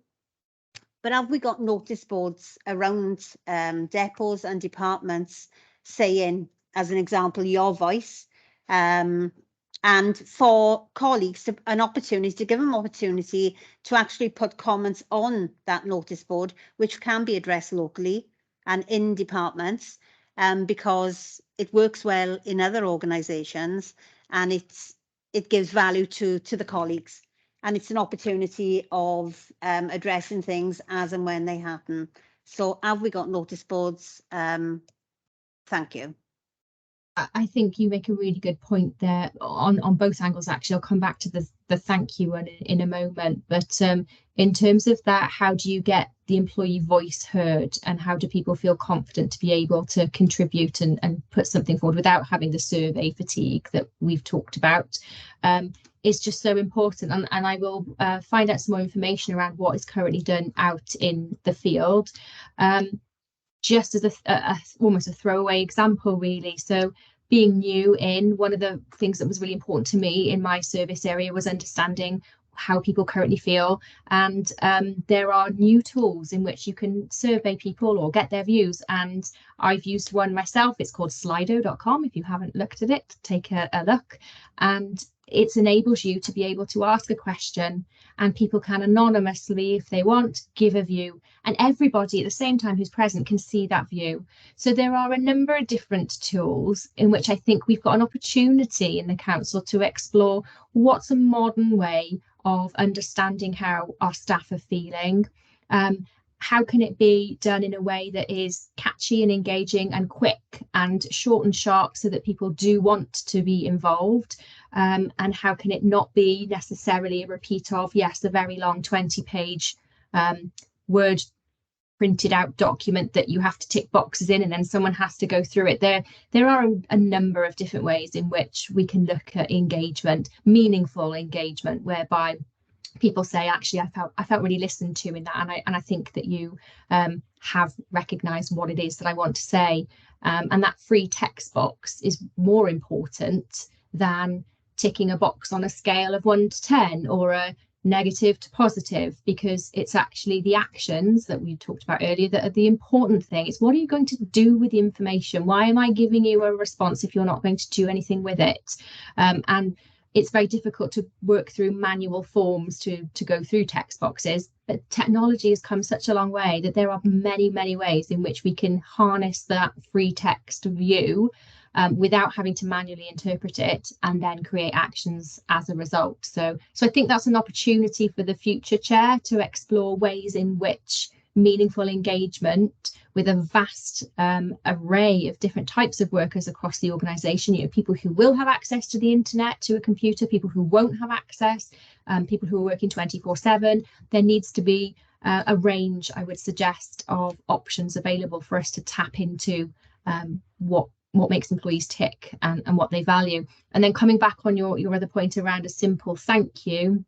But have we got notice boards around depots and departments saying, as an example, your voice, and for colleagues an opportunity to give them opportunity to actually put comments on that notice board, which can be addressed locally and in departments, because it works well in other organisations, and it gives value to the colleagues. And it's an opportunity of addressing things as and when they happen. So have we got notice boards? Thank you. I think you make a really good point there on both angles. Actually, I'll come back to the thank you one in a moment. But in terms of that, how do you get the employee voice heard, and how do people feel confident to be able to contribute and put something forward without having the survey fatigue that we've talked about? It's just so important. And I will find out some more information around what is currently done out in the field. Just as almost a throwaway example, really. So being new in, one of the things that was really important to me in my service area was understanding how people currently feel. And there are new tools in which you can survey people or get their views. And I've used one myself. It's called slido.com. If you haven't looked at it, take a look. And it enables you to be able to ask a question, and people can anonymously, if they want, give a view. And everybody at the same time who's present can see that view. So there are a number of different tools in which I think we've got an opportunity in the council to explore what's a modern way of understanding how our staff are feeling. How can it be done in a way that is catchy and engaging and quick and short and sharp so that people do want to be involved? And how can it not be necessarily a repeat of, yes, a very long 20-page Word printed out document that you have to tick boxes in and then someone has to go through it. There are a number of different ways in which we can look at engagement, meaningful engagement, whereby people say, actually, I felt really listened to in that, and I think that you have recognised what it is that I want to say, and that free text box is more important than ticking a box on a scale of 1 to 10 or a negative to positive, because it's actually the actions that we talked about earlier that are the important thing. It's what are you going to do with the information? Why am I giving you a response if you're not going to do anything with it? And it's very difficult to work through manual forms to go through text boxes, but technology has come such a long way that there are many ways in which we can harness that free text view without having to manually interpret it and then create actions as a result. So I think that's an opportunity for the future, Chair, to explore ways in which meaningful engagement with a vast array of different types of workers across the organisation, people who will have access to the internet, to a computer, people who won't have access, people who are working 24/7. There needs to be a range, I would suggest, of options available for us to tap into what makes employees tick and what they value. And then coming back on your other point around a simple thank you,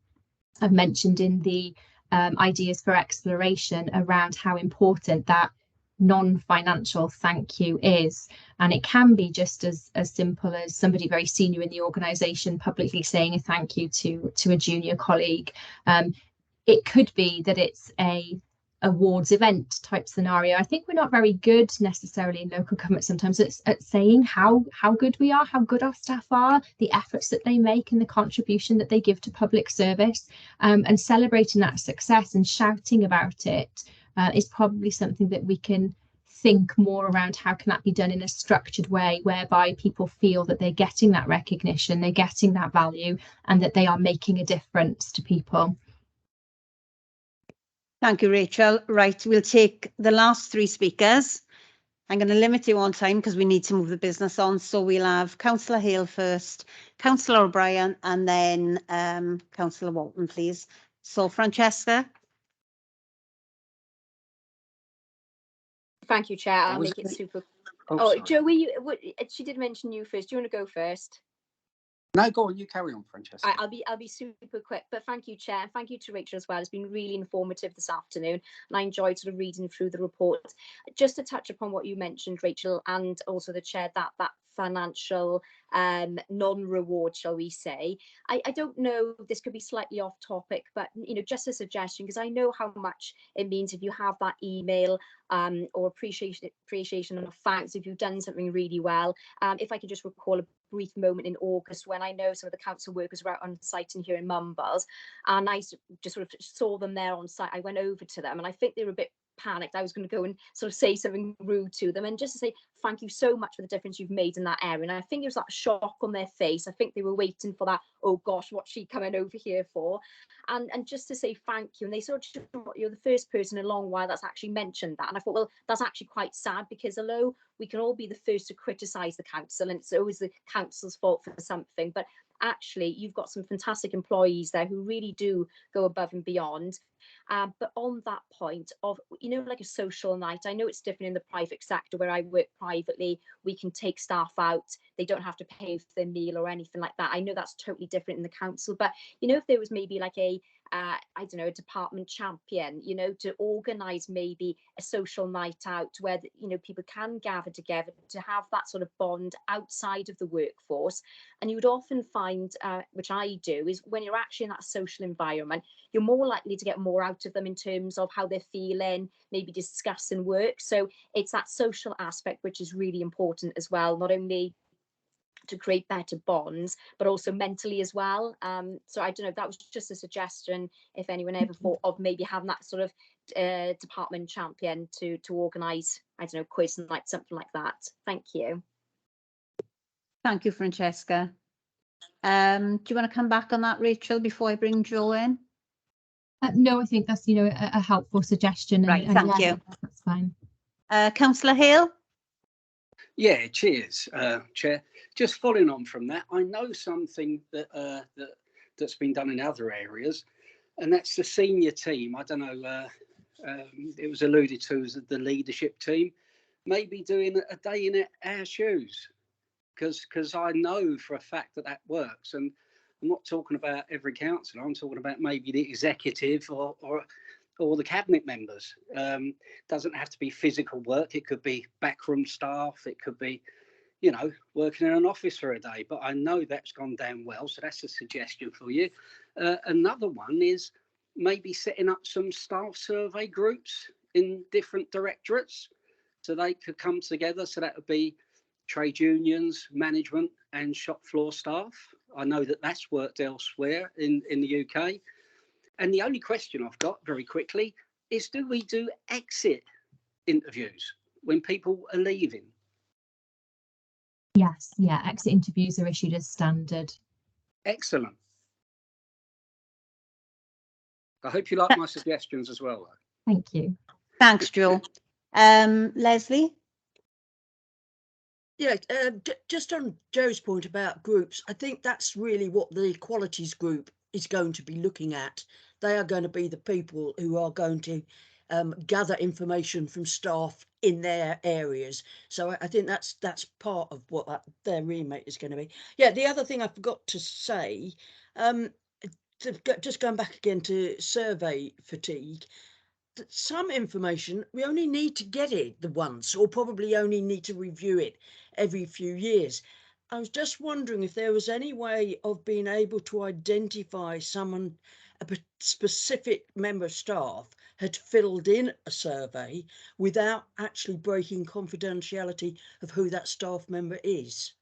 I've mentioned in the ideas for exploration around how important that non-financial thank you is. And it can be just as simple as somebody very senior in the organisation publicly saying a thank you to a junior colleague. It could be that it's a awards event type scenario. I think we're not very good necessarily in local government sometimes at saying how good we are, how good our staff are, the efforts that they make and the contribution that they give to public service, and celebrating that success and shouting about it is probably something that we can think more around. How can that be done in a structured way whereby people feel that they're getting that recognition, they're getting that value, and that they are making a difference to people. Thank you, Rachel. Right, we'll take the last 3 speakers. I'm going to limit you on time because we need to move the business on. So we'll have Councillor Hale first, Councillor O'Brien, and then Councillor Walton, please. So Francesca. Thank you, Chair. I'll make it super. Oh, Joe, she did mention you first. Do you want to go first? No, go on, you carry on, Francesca. I'll be super quick, but thank you, Chair. Thank you to Rachel as well. It's been really informative this afternoon, and I enjoyed sort of reading through the report. Just to touch upon what you mentioned, Rachel, and also the Chair, that financial non-reward, shall we say. I don't know, this could be slightly off topic, but just a suggestion, because I know how much it means if you have that email or appreciation and thanks if you've done something really well. If I could just recall a brief moment in August when I know some of the council workers were out on site in here in Mumbles, and I just sort of saw them there on site. I went over to them and I think they were a bit panicked. I was going to go and sort of say something rude to them and just to say thank you so much for the difference you've made in that area. And I think there was that shock on their face. I think they were waiting for that, oh gosh, what's she coming over here for? And just to say thank you. And they sort of, you're the first person in a long while that's actually mentioned that. And I thought, well, that's actually quite sad, because although we can all be the first to criticise the council and it's always the council's fault for something, but actually you've got some fantastic employees there who really do go above and beyond. But on that point of, like a social night, I know it's different in the private sector where I work privately. We can take staff out. They don't have to pay for their meal or anything like that. I know that's totally different in the council, but if there was maybe like a I don't know, a department champion, you know, to organise maybe a social night out where, you know, people can gather together to have that sort of bond outside of the workforce. And you would often find, which I do, is when you're actually in that social environment, you're more likely to get more out of them in terms of how they're feeling, maybe discussing work. So it's that social aspect which is really important as well, not only to create better bonds, but also mentally as well. So I don't know, that was just a suggestion, if anyone ever thought of maybe having that sort of department champion to organise, I don't know, quiz night, something like that. Thank you. Thank you, Francesca. Do you want to come back on that, Rachel, before I bring Joe in? No, I think that's, you know, a helpful suggestion. Right, thank you. That's fine. Councillor Hale? Yeah, cheers, Chair. Just following on from that, I know something that that's been done in other areas, and that's the senior team. I don't know, it was alluded to as the leadership team, maybe doing a day in our shoes, because I know for a fact that works. And I'm not talking about every councillor, I'm talking about maybe the executive or the cabinet members. Doesn't have to be physical work. It could be backroom staff. It could be, you know, working in an office for a day. But I know that's gone down well. So that's a suggestion for you. Another one is maybe setting up some staff survey groups in different directorates so they could come together. So that would be trade unions, management and shop floor staff. I know that that's worked elsewhere in the UK. And the only question I've got very quickly is, do we do exit interviews when people are leaving? Yes, yeah, exit interviews are issued as standard. Excellent. I hope you like my suggestions as well, though. Thank you. Thanks, Joe. Leslie? Yeah, just on Joe's point about groups, I think that's really what the qualities group is going to be looking at. They are going to be the people who are going to gather information from staff in their areas. So I think that's part of what their remit is going to be. Yeah, the other thing I forgot to say, just going back again to survey fatigue, some information we only need to get it the once, or probably only need to review it every few years. I was just wondering if there was any way of being able to identify someone, a specific member of staff had filled in a survey without actually breaking confidentiality of who that staff member is.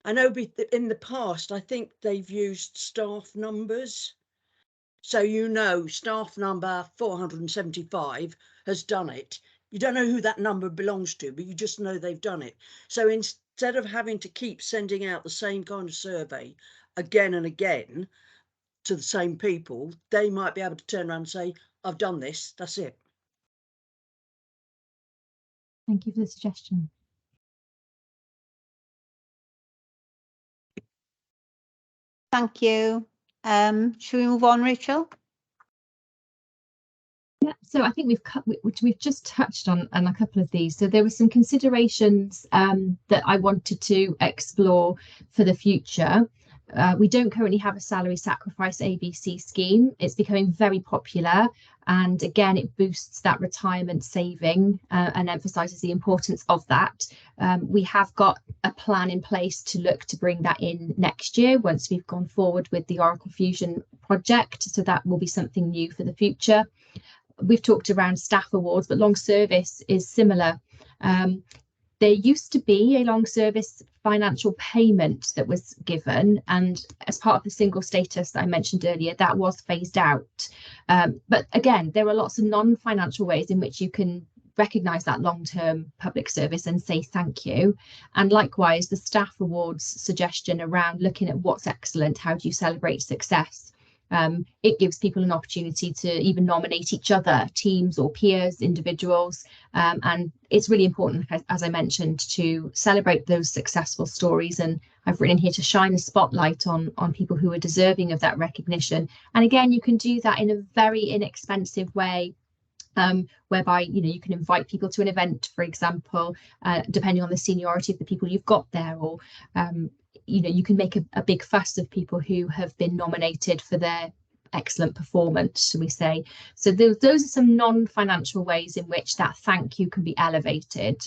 I know in the past, I think they've used staff numbers. So, you know, staff number 475 has done it. You don't know who that number belongs to, but you just know they've done it. So instead of having to keep sending out the same kind of survey again and again to the same people, they might be able to turn around and say, I've done this, that's it. Thank you for the suggestion. Thank you. Should we move on, Rachel? Yeah, so I think we've just touched on a couple of these. So there were some considerations that I wanted to explore for the future. We don't currently have a salary sacrifice ABC scheme. It's becoming very popular, and again, it boosts that retirement saving and emphasises the importance of that. We have got a plan in place to look to bring that in next year once we've gone forward with the Oracle Fusion project. So that will be something new for the future. We've talked around staff awards, but long service is similar. There used to be a long service financial payment that was given, and as part of the single status that I mentioned earlier, that was phased out. But again, there are lots of non-financial ways in which you can recognise that long-term public service and say thank you. And likewise, the staff awards suggestion around looking at what's excellent, how do you celebrate success? It gives people an opportunity to even nominate each other, teams or peers, individuals, and it's really important, as I mentioned, to celebrate those successful stories. And I've written here to shine a spotlight on people who are deserving of that recognition. And again, you can do that in a very inexpensive way, whereby you can invite people to an event, for example, depending on the seniority of the people you've got there, or you can make a big fuss of people who have been nominated for their excellent performance, shall we say. So those are some non-financial ways in which that thank you can be elevated,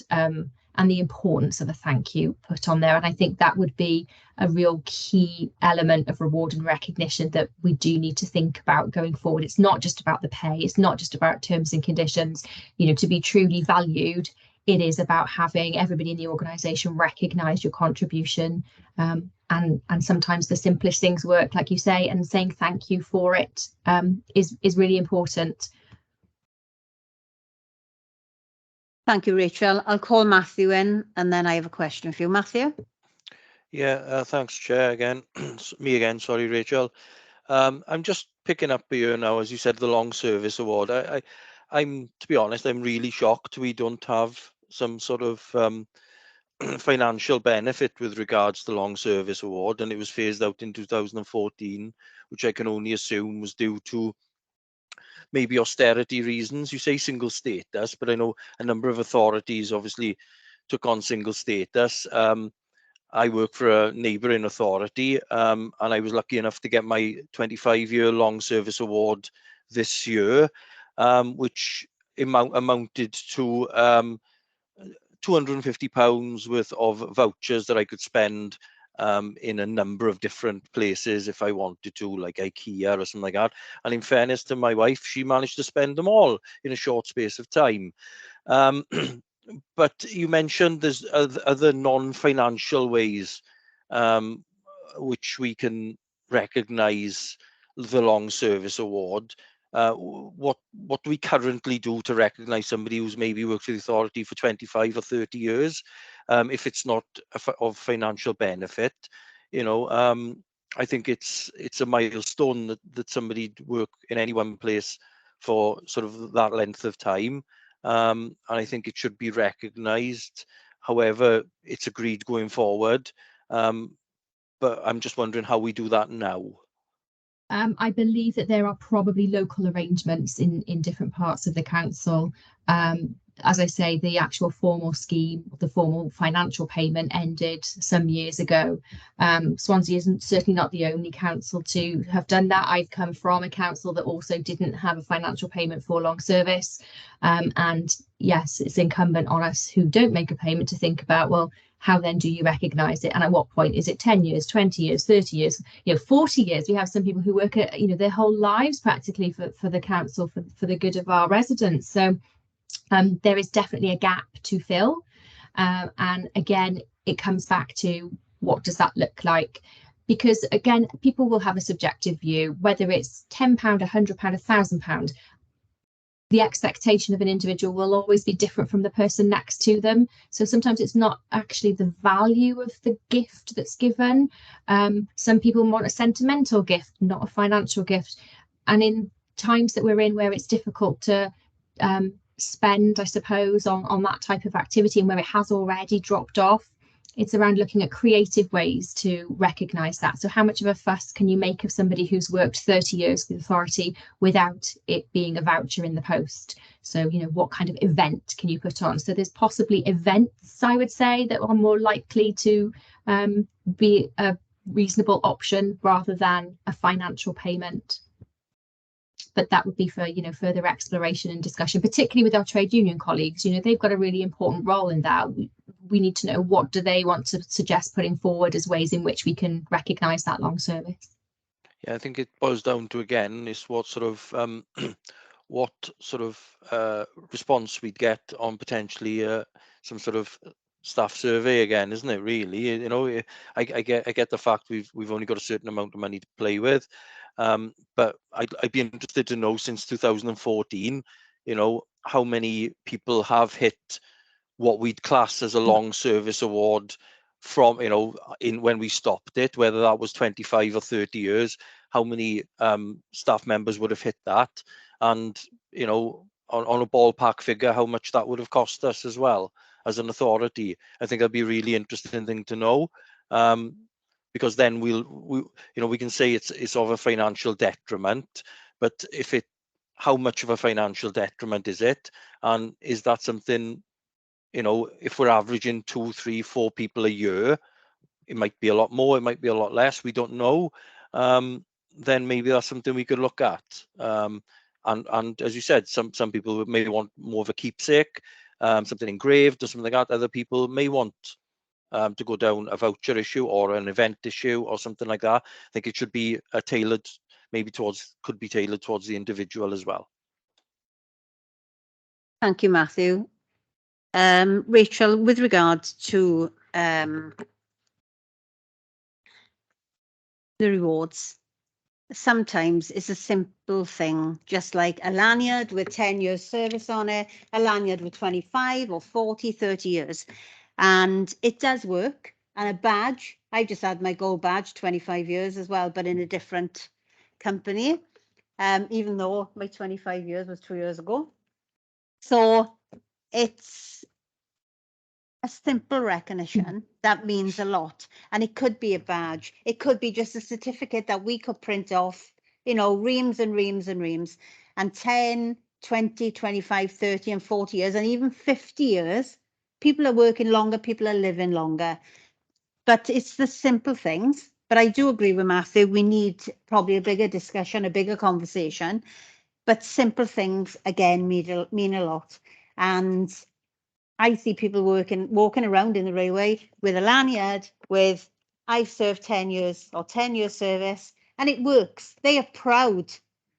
and the importance of a thank you put on there. And I think that would be a real key element of reward and recognition that we do need to think about going forward. It's not just about the pay, it's not just about terms and conditions. To be truly valued, it is about having everybody in the organisation recognise your contribution, and sometimes the simplest things work, like you say, and saying thank you for it is really important. Thank you, Rachel. I'll call Matthew in, and then I have a question for you. Matthew? Yeah, thanks, Chair, again. Me again, sorry, Rachel. I'm just picking up here now, as you said, the long service award. I'm, to be honest, I'm really shocked we don't have some sort of financial benefit with regards to the long service award, and it was phased out in 2014, which I can only assume was due to maybe austerity reasons. You say single status, but I know a number of authorities obviously took on single status. I work for a neighbouring authority, and I was lucky enough to get my 25-year long service award this year, which amounted to £250 worth of vouchers that I could spend in a number of different places if I wanted to, like IKEA or something like that. And in fairness to my wife, she managed to spend them all in a short space of time. But you mentioned there's other non-financial ways which we can recognise the long service award. What do we currently do to recognise somebody who's maybe worked for the authority for 25 or 30 years, if it's not of financial benefit? I think it's a milestone that somebody work in any one place for sort of that length of time, and I think it should be recognised. However, it's agreed going forward, but I'm just wondering how we do that now. I believe that there are probably local arrangements in different parts of the council. As I say, the actual formal scheme, the formal financial payment ended some years ago. Swansea isn't certainly not the only council to have done that. I've come from a council that also didn't have a financial payment for long service. And yes, it's incumbent on us who don't make a payment to think about, well, how then do you recognise it? And at what point? Is it 10 years, 20 years, 30 years, 40 years? We have some people who work at, their whole lives practically for the council, for the good of our residents. So there is definitely a gap to fill. And again, it comes back to what does that look like? Because again, people will have a subjective view, whether it's £10, £100, £1,000. The expectation of an individual will always be different from the person next to them. So sometimes it's not actually the value of the gift that's given. Some people want a sentimental gift, not a financial gift. And in times that we're in where it's difficult to spend, I suppose, on that type of activity, and where it has already dropped off, it's around looking at creative ways to recognise that. So how much of a fuss can you make of somebody who's worked 30 years with authority without it being a voucher in the post? So, what kind of event can you put on? So there's possibly events, I would say, that are more likely to be a reasonable option rather than a financial payment. But that would be for further exploration and discussion, particularly with our trade union colleagues. They've got a really important role in that. We need to know, what do they want to suggest putting forward as ways in which we can recognise that long service. Yeah, I think it boils down to, again, is what sort of response we'd get on potentially some sort of staff survey again, isn't it? Really, I get the fact we've only got a certain amount of money to play with, but I'd be interested to know, since 2014, how many people have hit what we'd class as a long service award from, when we stopped it, whether that was 25 or 30 years, how many staff members would have hit that, and on a ballpark figure, how much that would have cost us as well as an authority. I think that'd be a really interesting thing to know, because then we can say it's of a financial detriment, but how much of a financial detriment is it, and is that something, if we're averaging 2, 3, 4 people a year, it might be a lot more, it might be a lot less, we don't know. Then maybe that's something we could look at. And as you said, some people may want more of a keepsake, something engraved or something like that. Other people may want to go down a voucher issue or an event issue or something like that. I think it should be tailored, maybe could be tailored towards the individual as well. Thank you, Matthew. Rachel, with regards to the rewards, sometimes it's a simple thing, just like a lanyard with 10 years service on it, a lanyard with 25 or 40, 30 years. And it does work. And a badge, I just had my gold badge, 25 years as well, but in a different company, even though my 25 years was 2 years ago. So it's a simple recognition that means a lot. And it could be a badge. It could be just a certificate that we could print off, you know, reams and reams and reams. And 10, 20, 25, 30 and 40 years and even 50 years, people are working longer, people are living longer. But it's the simple things. But I do agree with Matthew, we need probably a bigger discussion, a bigger conversation. But simple things, again, mean a lot. And I see people walking around in the railway with a lanyard with, I've served 10 years or 10 years service, and it works. They are proud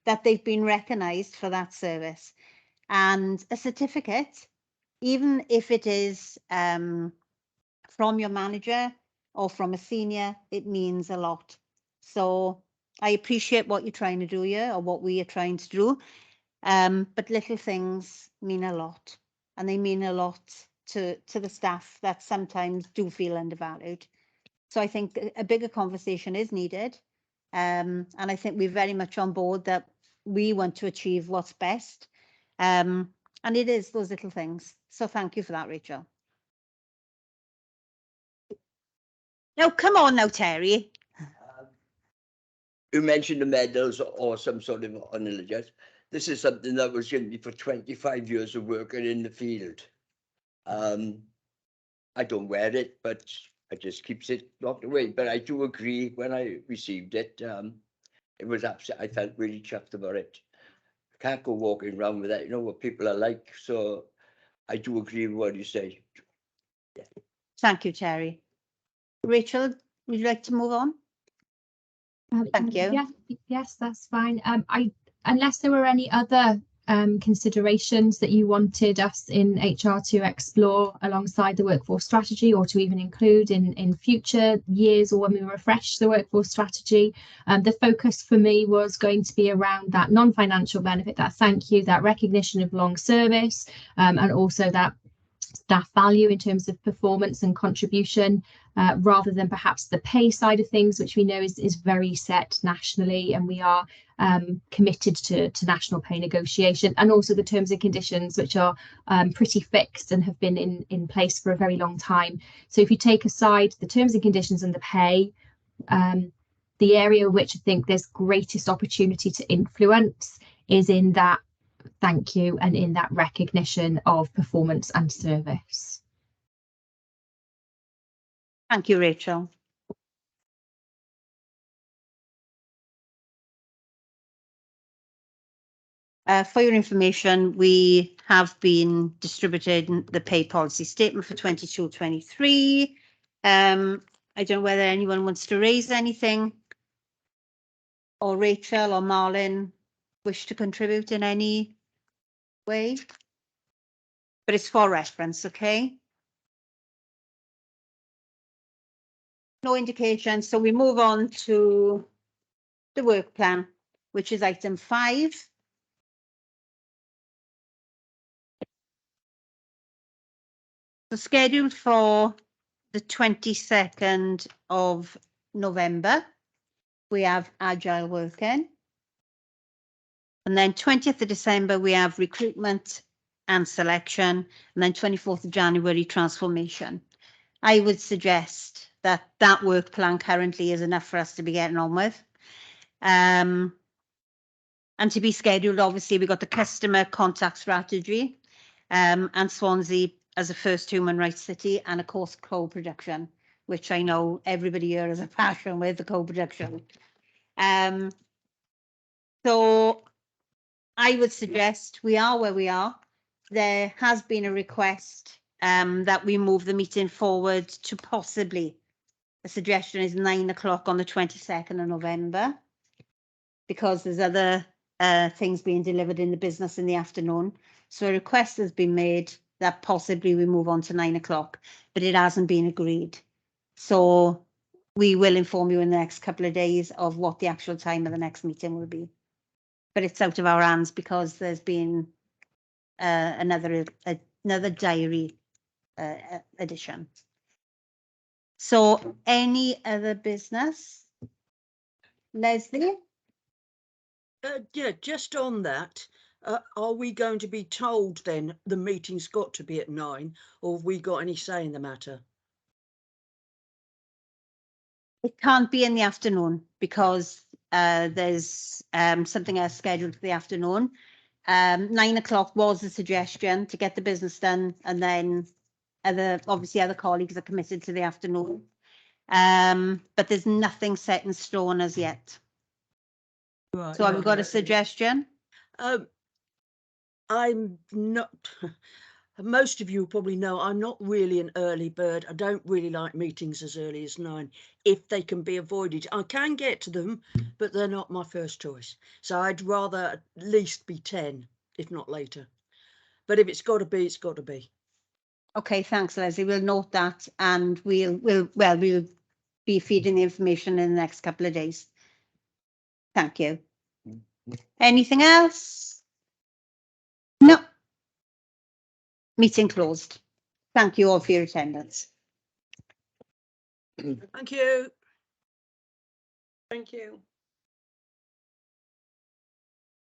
that they've been recognised for that service. And a certificate, even if it is from your manager or from a senior, it means a lot. So I appreciate what you're trying to do here, or what we are trying to do. But little things mean a lot, and they mean a lot to the staff that sometimes do feel undervalued. So I think a bigger conversation is needed. And I think we're very much on board that we want to achieve what's best. And it is those little things. So thank you for that, Rachel. Now, come on now, Terry. You mentioned the medals or some sort of honour. This is something that was given me for 25 years of working in the field. I don't wear it, but I just keeps it locked away. But I do agree, when I received it, it was absolutely, I felt really chuffed about it. I can't go walking around with that, you know what people are like. So I do agree with what you say. Yeah. Thank you, Terry. Rachel, would you like to move on? Thank you. Yeah, yes, that's fine. Unless there were any other considerations that you wanted us in HR to explore alongside the workforce strategy, or to even include in future years, or when we refresh the workforce strategy, the focus for me was going to be around that non-financial benefit, that thank you, that recognition of long service, and also that staff value in terms of performance and contribution, rather than perhaps the pay side of things, which we know is very set nationally, and we are committed to national pay negotiation, and also the terms and conditions, which are pretty fixed and have been in place for a very long time. So if you take aside the terms and conditions and the pay, the area which I think there's greatest opportunity to influence is in that thank you and in that recognition of performance and service. Thank you, Rachel. For your information, we have been distributing the pay policy statement for 22-23. I don't know whether anyone wants to raise anything, or Rachel or Marlon wish to contribute in any way, but it's for reference, okay? No indication, so we move on to the work plan, which is item 5. So scheduled for the 22nd of November, we have agile working. And then 20th of December, we have recruitment and selection. And then 24th of January, transformation. I would suggest that that work plan currently is enough for us to be getting on with. And to be scheduled, obviously, we've got the customer contact strategy, and Swansea as a first human rights city, and of course, co-production. which I know everybody here has a passion with, the co-production. So I would suggest we are where we are. There has been a request that we move the meeting forward to possibly, the suggestion is 9 o'clock on the 22nd of November, because there's other things being delivered in the business in the afternoon. So a request has been made that possibly we move on to 9 o'clock, but it hasn't been agreed. So we will inform you in the next couple of days of what the actual time of the next meeting will be. But it's out of our hands because there's been another diary edition. So any other business? Leslie? Yeah, just on that, are we going to be told then the meeting's got to be at 9, or have we got any say in the matter? It can't be in the afternoon because there's something else scheduled for the afternoon. 9 o'clock was the suggestion to get the business done, and then obviously other colleagues are committed to the afternoon. But there's nothing set in stone as yet. Right. So have you got a suggestion? I'm not. Most of you probably know I'm not really an early bird. I don't really like meetings as early as 9 if they can be avoided. I can get to them, but they're not my first choice. So I'd rather at least be 10, if not later. But if it's got to be, it's got to be. Okay, thanks, Leslie. We'll note that, and we'll be feeding the information in the next couple of days. Thank you. Anything else? No. Meeting closed. Thank you all for your attendance. Thank you. Thank you.